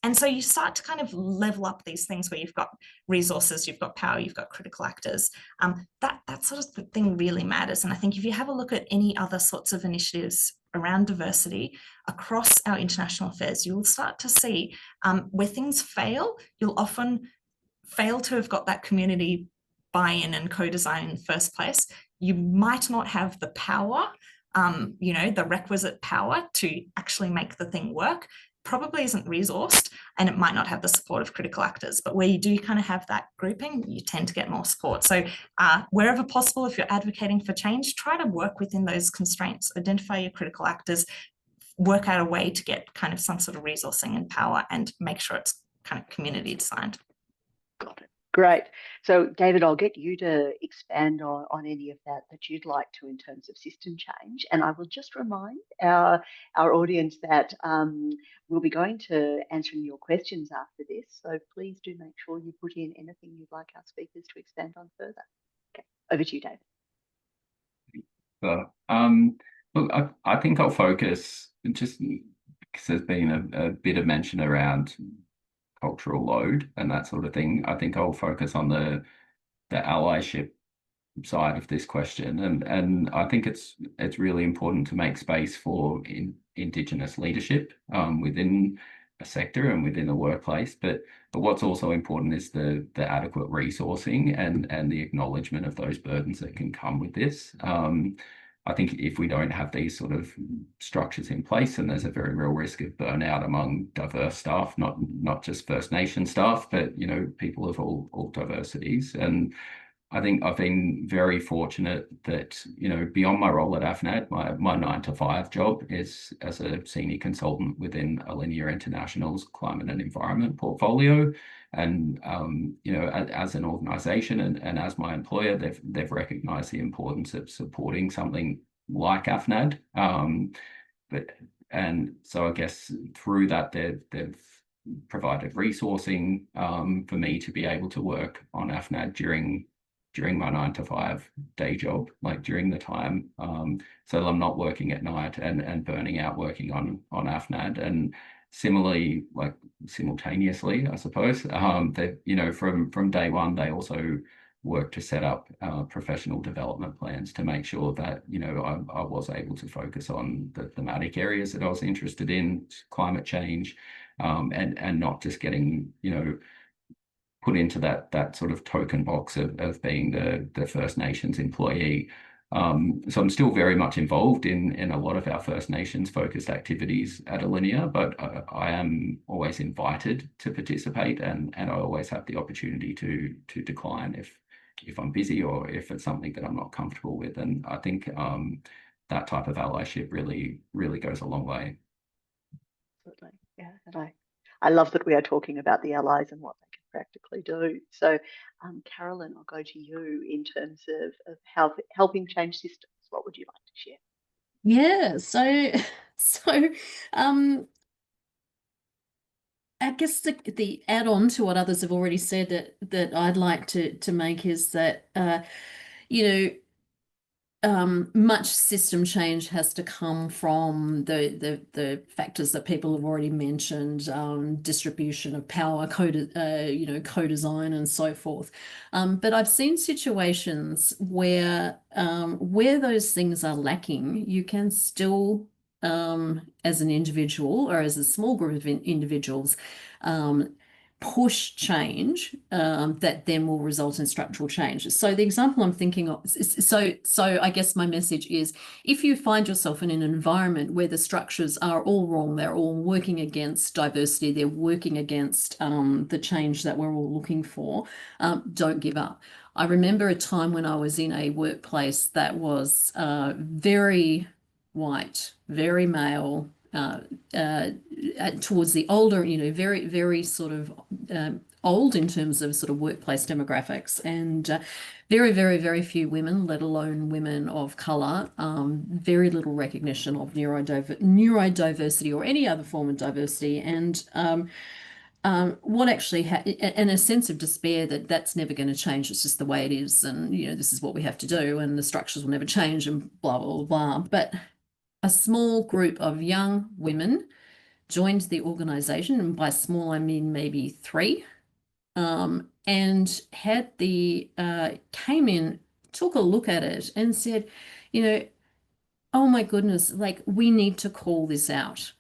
And so you start to kind of level up these things where you've got resources, you've got power, you've got critical actors. That sort of thing really matters. And I think if you have a look at any other sorts of initiatives around diversity across our international affairs, you'll start to see where things fail, you'll often fail to have got that community buy-in and co-design in the first place. You might not have the power, the requisite power to actually make the thing work. Probably isn't resourced, and it might not have the support of critical actors, but where you do kind of have that grouping, you tend to get more support. So wherever possible, if you're advocating for change, try to work within those constraints, identify your critical actors, work out a way to get kind of some sort of resourcing and power, and make sure it's kind of community designed. Got it. Great. So David, I'll get you to expand on any of that you'd like to in terms of system change. And I will just remind our audience that we'll be going to answering your questions after this. So please do make sure you put in anything you'd like our speakers to expand on further. Okay, over to you, David. Look, I think I'll focus, just because there's been a bit of mention around cultural load and that sort of thing. I think I'll focus on the allyship side of this question, and I think it's really important to make space for Indigenous leadership within a sector and within a workplace. But what's also important is the adequate resourcing and the acknowledgement of those burdens that can come with this. I think if we don't have these sort of structures in place, then there's a very real risk of burnout among diverse staff, not just First Nation staff, but people of all diversities. And I think I've been very fortunate that beyond my role at AFNAD, my 9-to-5 job is as a senior consultant within Alinea International's climate and environment portfolio. And as an organisation and as my employer, they've recognised the importance of supporting something like AFNAD. And so I guess through that, they've provided resourcing for me to be able to work on AFNAD during my 9-to-5 day job, like during the time, so that I'm not working at night and burning out working on AFNAD. And similarly, like simultaneously, I suppose, that from day one, they also work to set up professional development plans to make sure that, you know, I was able to focus on the thematic areas that I was interested in, climate change, and not just getting, you know, put into that sort of token box of being the First Nations employee. So I'm still very much involved in a lot of our First Nations focused activities at Alinea, but I am always invited to participate, and I always have the opportunity to decline if I'm busy or if it's something that I'm not comfortable with. And I think that type of allyship really goes a long way. Absolutely. Yeah, and I love that we are talking about the allies and what they can practically do. So, Carolyn, I'll go to you in terms of how helping change systems. What would you like to share? Yeah, so I guess the add-on to what others have already said that I'd like to make is that you know, much system change has to come from the factors that people have already mentioned, distribution of power, co-design and so forth. But I've seen situations where those things are lacking, you can still, as an individual or as a small group of individuals, push change that then will result in structural change. So the example I'm thinking of, so I guess my message is, if you find yourself in an environment where the structures are all wrong, they're all working against diversity, they're working against the change that we're all looking for, don't give up. I remember a time when I was in a workplace that was very white, very male, towards the older, you know, very, very sort of old in terms of sort of workplace demographics, and very, very, very few women, let alone women of color, very little recognition of neurodiversity or any other form of diversity. And what actually and a sense of despair that that's never going to change, it's just the way it is, and you know, this is what we have to do, and the structures will never change, and blah blah blah. But a small group of young women joined the organization, and by small I mean maybe 3, and had came in, took a look at it and said, you know, oh my goodness, like, we need to call this out.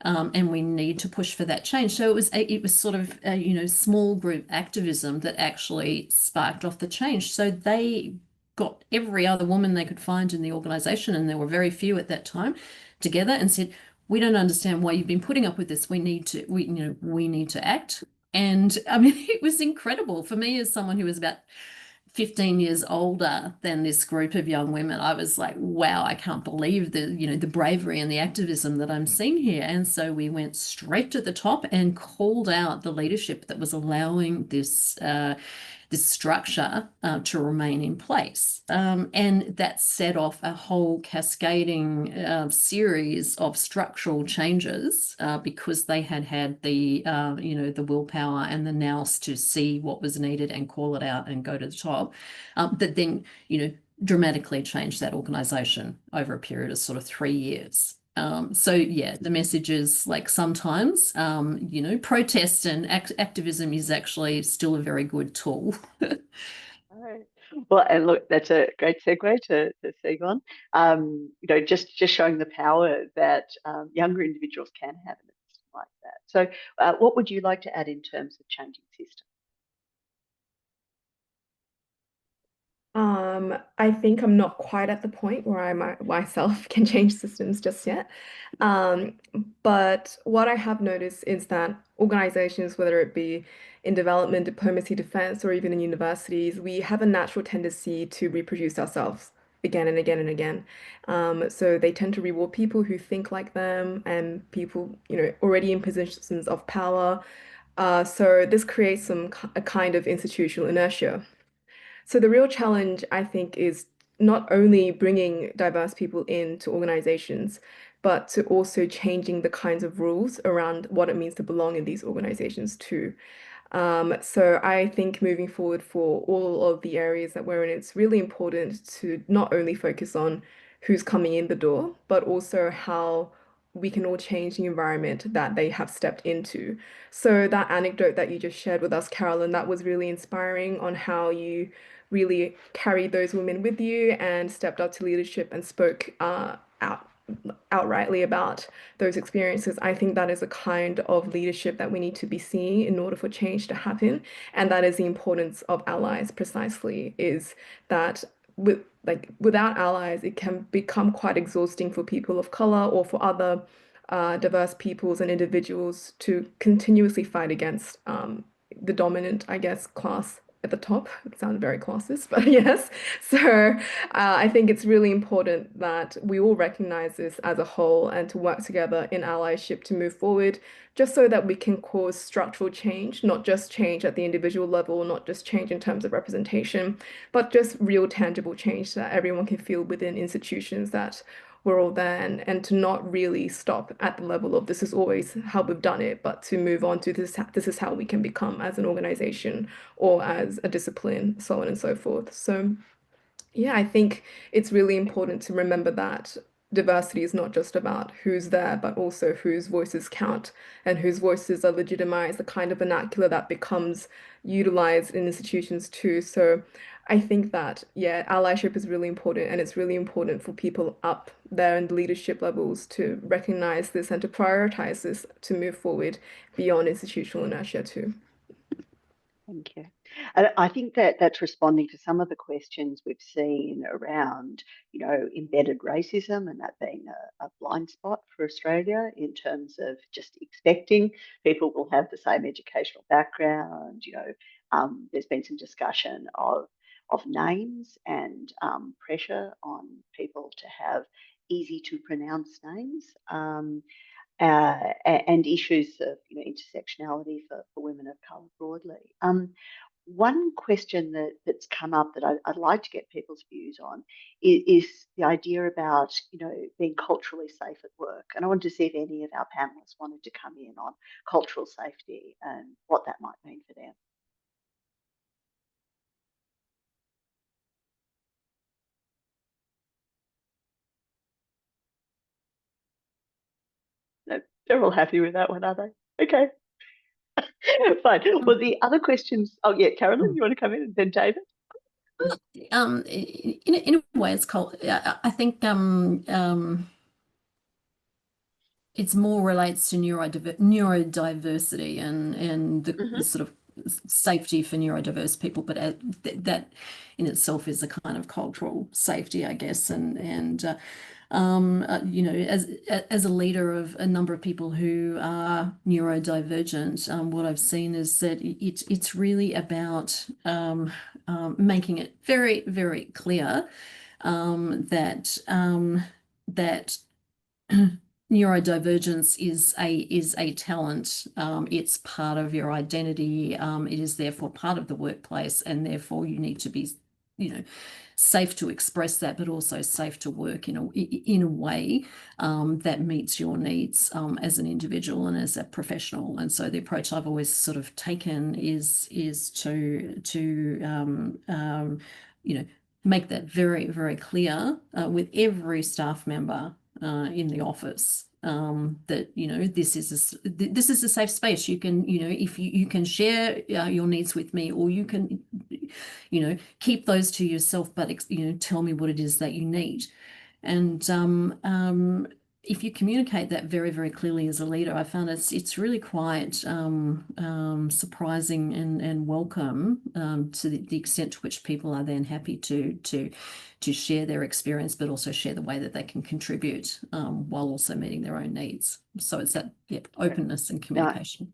And we need to push for that change. So it was sort of you know, small group activism that actually sparked off the change. So they got every other woman they could find in the organization, and there were very few at that time, together and said, we don't understand why you've been putting up with this. We need to act. And I mean, it was incredible for me as someone who was about 15 years older than this group of young women. I was like, wow, I can't believe the bravery and the activism that I'm seeing here. And so we went straight to the top and called out the leadership that was allowing this structure to remain in place. And that set off a whole cascading series of structural changes because they had the the willpower and the nous to see what was needed and call it out and go to the top, that then, you know, dramatically changed that organization over a period of sort of 3 years. So yeah, the message is, like, sometimes, you know, protest and activism is actually still a very good tool. All right. Well, and look, that's a great segue to Segon. You know, just showing the power that younger individuals can have in a system like that. So, what would you like to add in terms of changing systems? I think I'm not quite at the point where I myself can change systems just yet. But what I have noticed is that organizations, whether it be in development, diplomacy, defense, or even in universities, we have a natural tendency to reproduce ourselves again and again and again. So they tend to reward people who think like them and people, you know, already in positions of power. So this creates a kind of institutional inertia. So the real challenge, I think, is not only bringing diverse people into organizations, but to also changing the kinds of rules around what it means to belong in these organizations too. So I think moving forward for all of the areas that we're in, it's really important to not only focus on who's coming in the door, but also how we can all change the environment that they have stepped into. So that anecdote that you just shared with us, Carolyn, that was really inspiring on how you really carried those women with you and stepped up to leadership and spoke outrightly about those experiences. I think that is a kind of leadership that we need to be seeing in order for change to happen. And that is the importance of allies, precisely, is that without allies, it can become quite exhausting for people of color or for other diverse peoples and individuals to continuously fight against the dominant, I guess, class at the top. It sounds very classist, but yes. So I think it's really important that we all recognize this as a whole and to work together in allyship to move forward, just so that we can cause structural change, not just change at the individual level, not just change in terms of representation, but just real tangible change that everyone can feel within institutions that we're all there, and to not really stop at the level of this is always how we've done it, but to move on to this is how we can become as an organization or as a discipline, so on and so forth. So yeah, I think it's really important to remember that diversity is not just about who's there, but also whose voices count and whose voices are legitimized, the kind of vernacular that becomes utilized in institutions too. So I think that, yeah, allyship is really important, and it's really important for people up there in the leadership levels to recognize this and to prioritize this to move forward beyond institutional inertia too. Thank you. And I think that that's responding to some of the questions we've seen around, embedded racism, and that being a blind spot for Australia in terms of just expecting people will have the same educational background. There's been some discussion of names and pressure on people to have easy to pronounce names. And issues of intersectionality for women of colour broadly. One question that's come up that I'd like to get people's views on is the idea about being culturally safe at work. And I wanted to see if any of our panellists wanted to come in on cultural safety and what that might mean for them. No, they're all happy with that one, are they? Okay. Fine. Well, the other questions. Oh, yeah, Carolyn, you want to come in, and then David? In a way, it's I think it's more relates to neurodiversity and the sort of safety for neurodiverse people, but that in itself is a kind of cultural safety, I guess, and as a leader of a number of people who are neurodivergent, what I've seen is that it's really about making it very, very clear that neurodivergence is a talent. It's part of your identity. It is therefore part of the workplace, and therefore you need to be, safe to express that, but also safe to work in a way that meets your needs as an individual and as a professional. And so the approach I've always sort of taken is to make that very, very clear with every staff member in the office, that this is a safe space. You can if you can share your needs with me, or you can keep those to yourself, but tell me what it is that you need. And if you communicate that very, very clearly as a leader, I found it's really quite surprising and welcome to the extent to which people are then happy to share their experience, but also share the way that they can contribute while also meeting their own needs. So it's that openness and communication.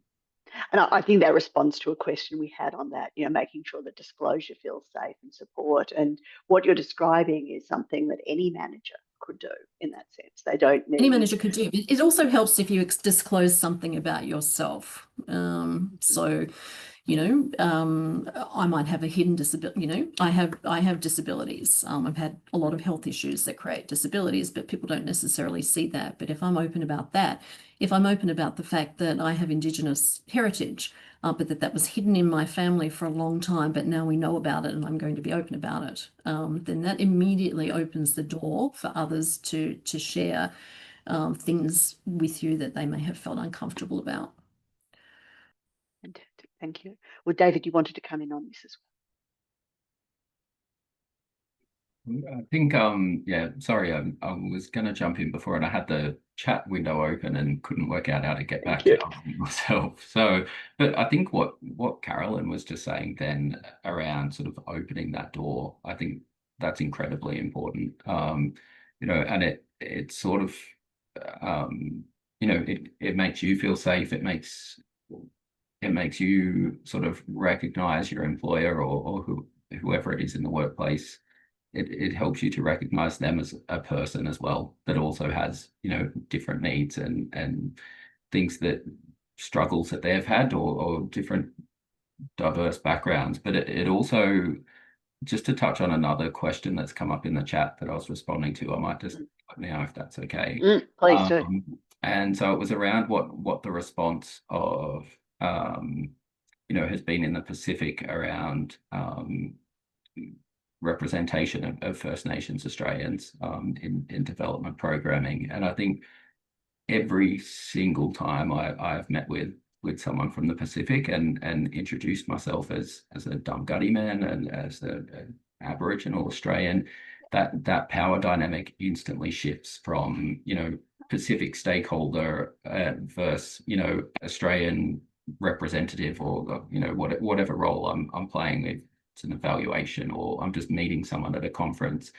And I think that responds to a question we had on that, making sure that disclosure feels safe and support. And what you're describing is something that any manager could do in that sense. They don't need... Any manager could do. It also helps if you disclose something about yourself. So, I might have a hidden disability. I have disabilities. I've had a lot of health issues that create disabilities, but people don't necessarily see that. But if I'm open about that, if I'm open about the fact that I have Indigenous heritage, but that was hidden in my family for a long time, but now we know about it and I'm going to be open about it, then that immediately opens the door for others to share things with you that they may have felt uncomfortable about. Fantastic, thank you. Well, David, you wanted to come in on this as I think, yeah, sorry, I was going to jump in before and I had the chat window open and couldn't work out how to get back you. to myself. So, but I think what Carolyn was just saying then around sort of opening that door, I think that's incredibly important. You know, and it sort of, you know, it makes you feel safe. It makes you sort of recognize your employer or whoever it is in the workplace. It helps you to recognize them as a person as well, that also has, you know, different needs and things, that struggles that they've had, or different diverse backgrounds. But it also, just to touch on another question that's come up in the chat that I was responding to, I might just let me know if that's okay. Please do. And so it was around what the response of you know, has been in the Pacific around representation of First Nations Australians in development programming. And I think every single time I've met with someone from the Pacific and introduced myself as a Dunghutti man and as an Aboriginal Australian, that power dynamic instantly shifts from, you know, Pacific stakeholder versus, you know, Australian representative, or, you know, whatever role I'm playing with. It's an evaluation, or I'm just meeting someone at a conference.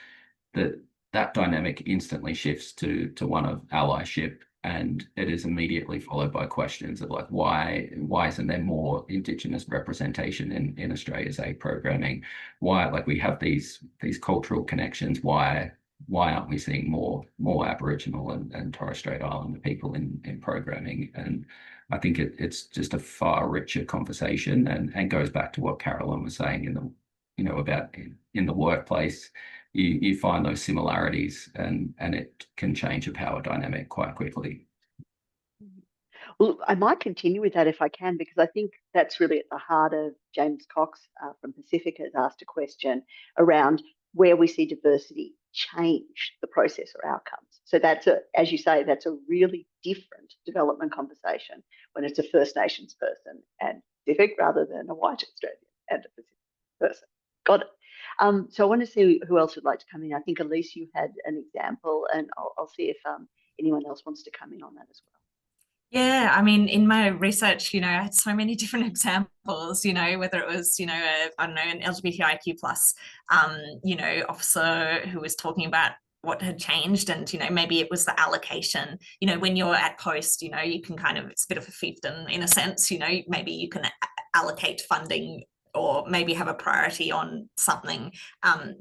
That dynamic instantly shifts to one of allyship, and it is immediately followed by questions of like, why isn't there more Indigenous representation in Australia's aid programming? Why, like, we have these cultural connections, why aren't we seeing more Aboriginal and Torres Strait Islander people in programming? And I think it's just a far richer conversation, and goes back to what Carolyn was saying in the, you know, about in the workplace. You find those similarities, and it can change a power dynamic quite quickly. Well, I might continue with that if I can, because I think that's really at the heart of James Cox from Pacific has asked a question around where we see diversity change the process or outcomes. So that's as you say, that's a really different development conversation when it's a First Nations person and Pacific rather than a white Australian and a Pacific person. Got it. So I want to see who else would like to come in. I think Elise, you had an example, and I'll see if anyone else wants to come in on that as well. Yeah, I mean, in my research, you know, I had so many different examples, you know, whether it was, you know, I don't know, an LGBTIQ plus, you know, officer who was talking about what had changed, and, you know, maybe it was the allocation. You know, when you're at post, you know, you can kind of, it's a bit of a fiefdom in a sense, you know, maybe you can allocate funding, or maybe have a priority on something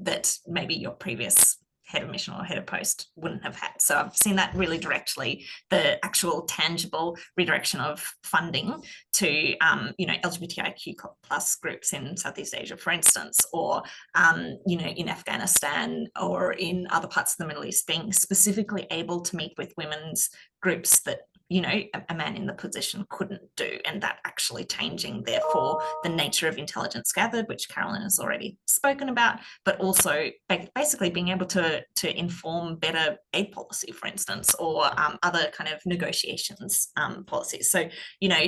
that maybe your previous head of mission or head of post wouldn't have had. So I've seen that really directly, the actual tangible redirection of funding to, you know, LGBTIQ plus groups in Southeast Asia, for instance, or, you know, in Afghanistan or in other parts of the Middle East, being specifically able to meet with women's groups that, you know, a man in the position couldn't do, and that actually changing, therefore, the nature of intelligence gathered, which Carolyn has already spoken about, but also basically being able to inform better aid policy, for instance, or other kind of negotiations policies. So, you know,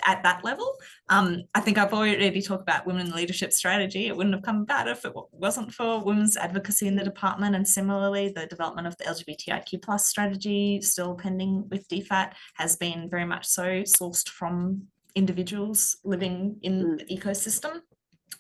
at that level, I think I've already talked about women in leadership strategy. It wouldn't have come about if it wasn't for women's advocacy in the department, and similarly, the development of the LGBTIQ plus strategy, still pending with DFAT, has been very much so sourced from individuals living in the ecosystem.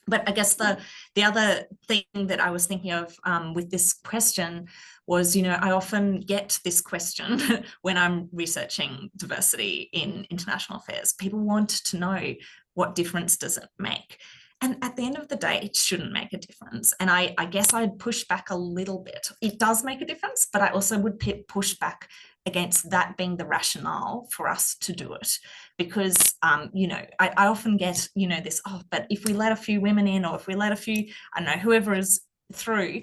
But I guess the other thing that I was thinking of with this question was, you know, I often get this question when I'm researching diversity in international affairs. People want to know, what difference does it make? And at the end of the day, it shouldn't make a difference. And I guess I'd push back a little bit. It does make a difference, but I also would push back against that being the rationale for us to do it. Because, you know, I often get, you know, this, oh, but if we let a few women in, or if we let a few, I don't know, whoever is through,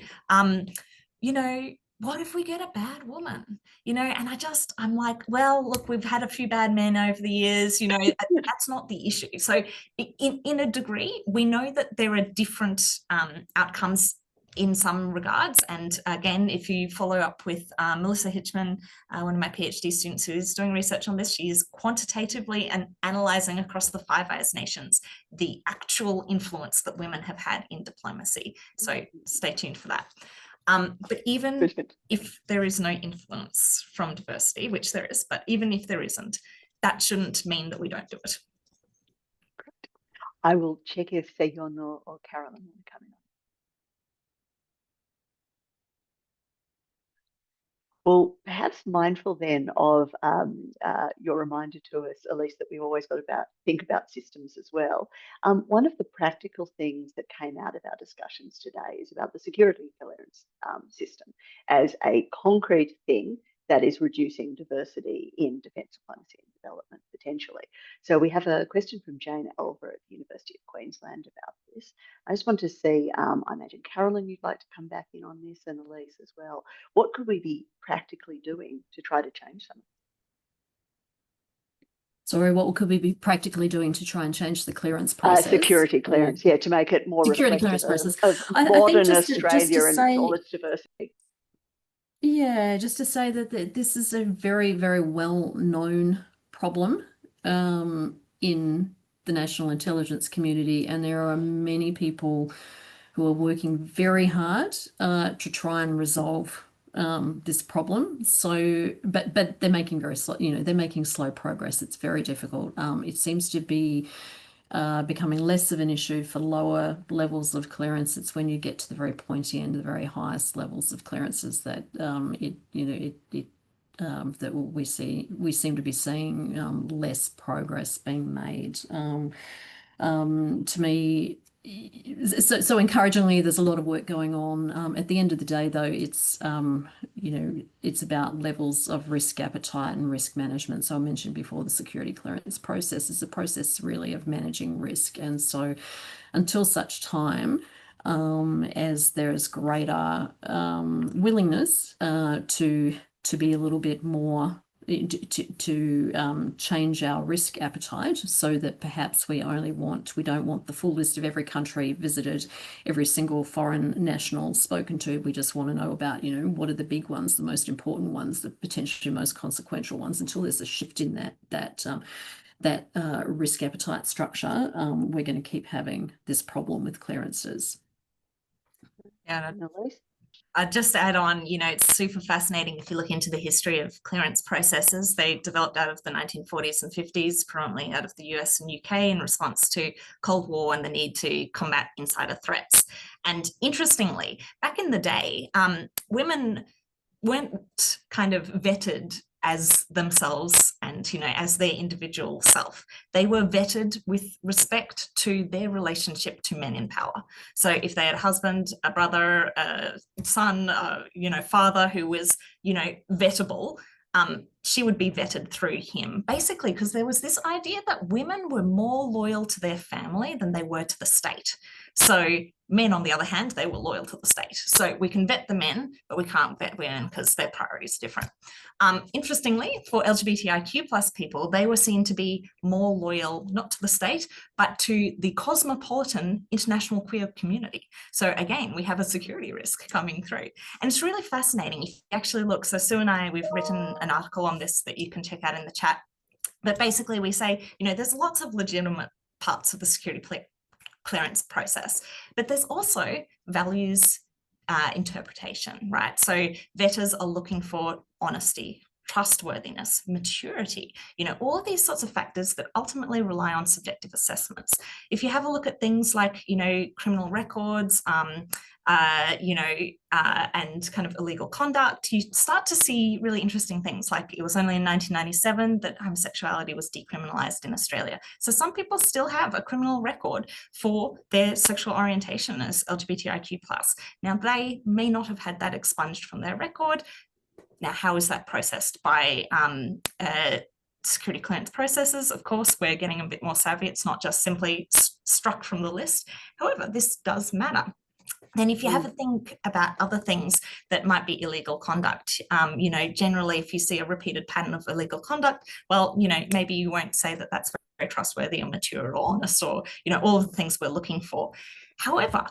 you know, what if we get a bad woman, you know? And I'm like, well, look, we've had a few bad men over the years, you know, that's not the issue. So in a degree, we know that there are different outcomes in some regards. And again, if you follow up with Melissa Hitchman, one of my PhD students who is doing research on this, she is quantitatively and analysing across the Five Eyes nations the actual influence that women have had in diplomacy. So stay tuned for that. But even if there is no influence from diversity, which there is, but even if there isn't, that shouldn't mean that we don't do it. I will check if Seyon or Carolyn are coming on. Well, perhaps mindful then of your reminder to us, Elise, that we've always got to think about systems as well. One of the practical things that came out of our discussions today is about the security clearance system as a concrete thing that is reducing diversity in defence diplomacy and development potentially. So we have a question from Jane Elver at the University of Queensland about this. I just want to see, I imagine Carolyn, you'd like to come back in on this, and Elise as well. What could we be practically doing to try to change something? Sorry, what could we be practically doing to try and change the clearance process? Security clearance, yeah, to make it more security clearance reflective process. of modern just Australia and say, all its diversity. Yeah, just to say that this is a very, very well-known problem in the national intelligence community, and there are many people who are working very hard to try and resolve this problem. So, but they're making very slow, they're making slow progress. It's very difficult. It seems to be becoming less of an issue for lower levels of clearance. It's when you get to the very pointy end, the very highest levels of clearances that that we seem to be seeing less progress being made. To me, so encouragingly, there's a lot of work going on. At the end of the day, though, it's it's about levels of risk appetite and risk management. So I mentioned before, the security clearance process is a process really of managing risk, and so until such time as there is greater willingness to be a little bit more to change our risk appetite, so that perhaps we don't want the full list of every country visited, every single foreign national spoken to. We just want to know about, what are the big ones, the most important ones, the potentially most consequential ones. Until there's a shift in that risk appetite structure, we're going to keep having this problem with clearances. Yeah. I'd just add on, it's super fascinating if you look into the history of clearance processes. They developed out of the 1940s and 50s, predominantly out of the US and UK in response to Cold War and the need to combat insider threats. And interestingly, back in the day, women weren't kind of vetted as themselves and, as their individual self. They were vetted with respect to their relationship to men in power. So if they had a husband, a brother, a son, father who was, vettable, she would be vetted through him, basically because there was this idea that women were more loyal to their family than they were to the state. So men, on the other hand, they were loyal to the state. So we can vet the men, but we can't vet women because their priorities are different. Interestingly, for LGBTIQ plus people, they were seen to be more loyal, not to the state, but to the cosmopolitan international queer community. So again, we have a security risk coming through. And it's really fascinating. If you actually look, so Sue and I, we've written an article on this that you can check out in the chat. But basically we say, there's lots of legitimate parts of the security clearance process, but there's also values interpretation, right? So vetters are looking for honesty, trustworthiness, maturity, all of these sorts of factors that ultimately rely on subjective assessments. If you have a look at things like, criminal records, and kind of illegal conduct, you start to see really interesting things. Like it was only in 1997 that homosexuality was decriminalized in Australia. So some people still have a criminal record for their sexual orientation as LGBTIQ+. Now, they may not have had that expunged from their record. Now, how is that processed? By security clearance processes. Of course, we're getting a bit more savvy. It's not just simply struck from the list. However, this does matter. Then if you have a think about other things that might be illegal conduct, generally if you see a repeated pattern of illegal conduct, well, maybe you won't say that that's very trustworthy or mature or honest or, all of the things we're looking for. However,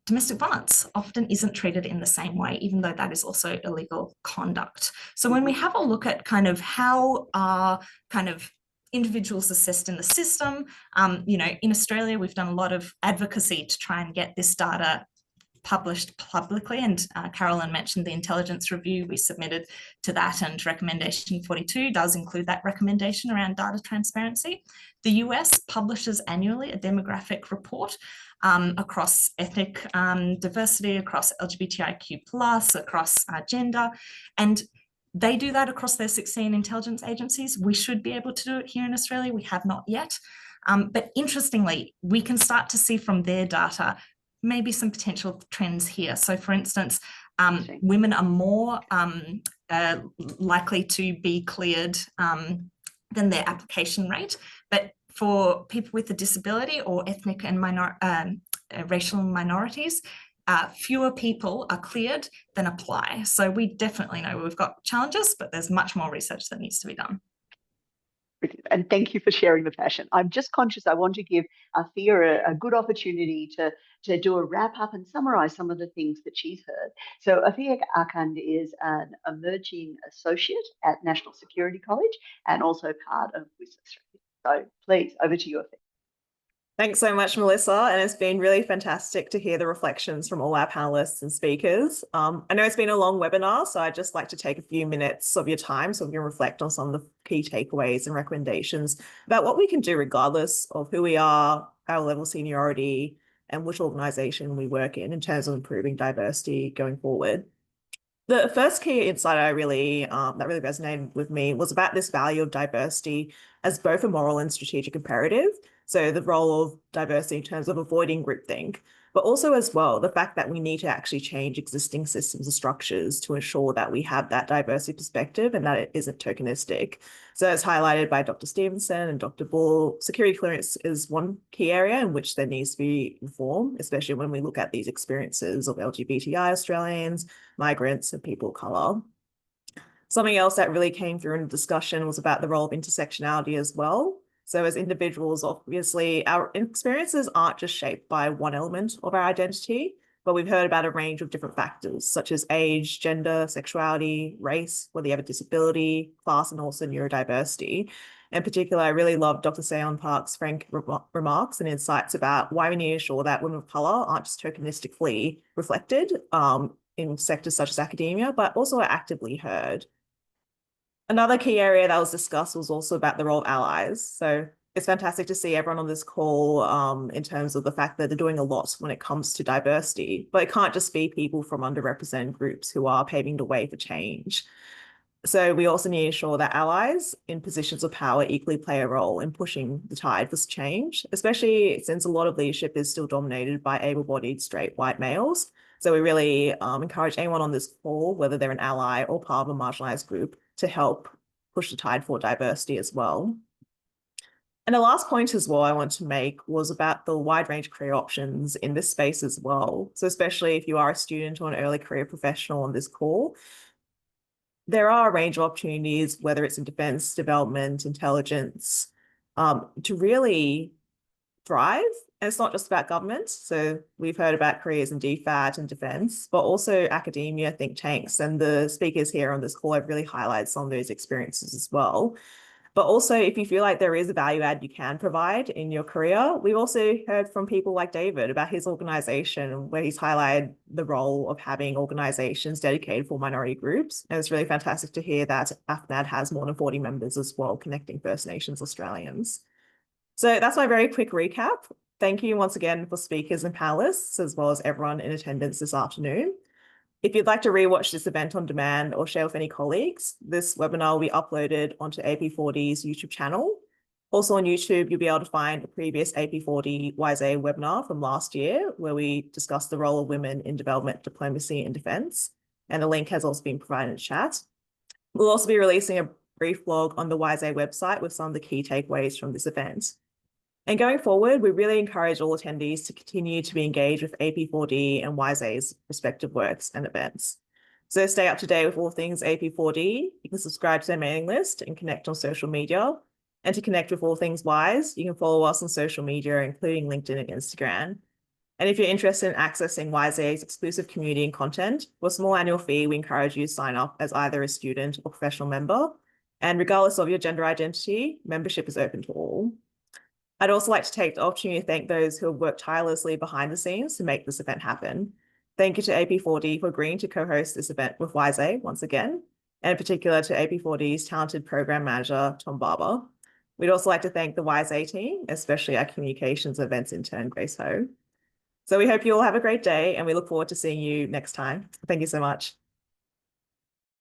domestic violence often isn't treated in the same way, even though that is also illegal conduct. So when we have a look at kind of how are kind of individuals assessed in the system, in Australia, we've done a lot of advocacy to try and get this data published publicly, and Carolyn mentioned the intelligence review we submitted to that, and recommendation 42 does include that recommendation around data transparency. The US publishes annually a demographic report across ethnic diversity, across LGBTIQ+, across gender, and they do that across their 16 intelligence agencies. We should be able to do it here in Australia. We have not yet. But interestingly, we can start to see from their data maybe some potential trends here. So for instance, women are more likely to be cleared than their application rate. But for people with a disability or ethnic and racial minorities, fewer people are cleared than apply. So we definitely know we've got challenges, but there's much more research that needs to be done. And thank you for sharing the passion. I'm just conscious I want to give Afia a good opportunity to do a wrap up and summarize some of the things that she's heard. So Afia Akand is an emerging associate at National Security College and also part of WIIS-A. So please, over to you, Afia. Thanks so much, Melissa. And it's been really fantastic to hear the reflections from all our panelists and speakers. I know it's been a long webinar, so I'd just like to take a few minutes of your time so we can reflect on some of the key takeaways and recommendations about what we can do regardless of who we are, our level of seniority, and which organisation we work in terms of improving diversity going forward. The first key insight that really resonated with me was about this value of diversity as both a moral and strategic imperative. So the role of diversity in terms of avoiding groupthink, but also as well, the fact that we need to actually change existing systems and structures to ensure that we have that diversity perspective and that it isn't tokenistic. So as highlighted by Dr. Stevenson and Dr. Bull, security clearance is one key area in which there needs to be reform, especially when we look at these experiences of LGBTI Australians, migrants, and people of colour. Something else that really came through in the discussion was about the role of intersectionality as well. So as individuals, obviously, our experiences aren't just shaped by one element of our identity, but we've heard about a range of different factors, such as age, gender, sexuality, race, whether you have a disability, class, and also neurodiversity. In particular, I really love Dr. Seon Park's frank remarks and insights about why we need to ensure that women of colour aren't just tokenistically reflected in sectors such as academia, but also are actively heard. Another key area that was discussed was also about the role of allies. So it's fantastic to see everyone on this call in terms of the fact that they're doing a lot when it comes to diversity, but it can't just be people from underrepresented groups who are paving the way for change. So we also need to ensure that allies in positions of power equally play a role in pushing the tide for change, especially since a lot of leadership is still dominated by able-bodied straight white males. So we really encourage anyone on this call, whether they're an ally or part of a marginalised group, to help push the tide for diversity as well. And the last point as well I want to make was about the wide range of career options in this space as well. So especially if you are a student or an early career professional on this call, there are a range of opportunities, whether it's in defence, development, intelligence, to really thrive. And it's not just about government. So we've heard about careers in DFAT and defence, but also academia, think tanks. And the speakers here on this call have really highlighted some of those experiences as well. But also, if you feel like there is a value add you can provide in your career, we've also heard from people like David about his organisation, where he's highlighted the role of having organisations dedicated for minority groups. And it's really fantastic to hear that AFNAD has more than 40 members as well, connecting First Nations Australians. So that's my very quick recap. Thank you once again for speakers and panelists, as well as everyone in attendance this afternoon. If you'd like to rewatch this event on demand or share with any colleagues, this webinar will be uploaded onto AP4D's YouTube channel. Also on YouTube, you'll be able to find a previous AP4D WIIS-A webinar from last year, where we discussed the role of women in development, diplomacy, and defence. And the link has also been provided in chat. We'll also be releasing a brief blog on the WIIS-A website with some of the key takeaways from this event. And going forward, we really encourage all attendees to continue to be engaged with AP4D and WIIS-A's respective works and events. So stay up to date with all things AP4D. You can subscribe to their mailing list and connect on social media. And to connect with all things WIIS, you can follow us on social media, including LinkedIn and Instagram. And if you're interested in accessing WIIS-A's exclusive community and content, for a small annual fee, we encourage you to sign up as either a student or professional member. And regardless of your gender identity, membership is open to all. I'd also like to take the opportunity to thank those who have worked tirelessly behind the scenes to make this event happen. Thank you to AP4D for agreeing to co-host this event with WIIS-A once again, and in particular to AP4D's talented program manager, Tom Barber. We'd also like to thank the WIIS-A team, especially our communications events intern, Grace Ho. So we hope you all have a great day and we look forward to seeing you next time. Thank you so much.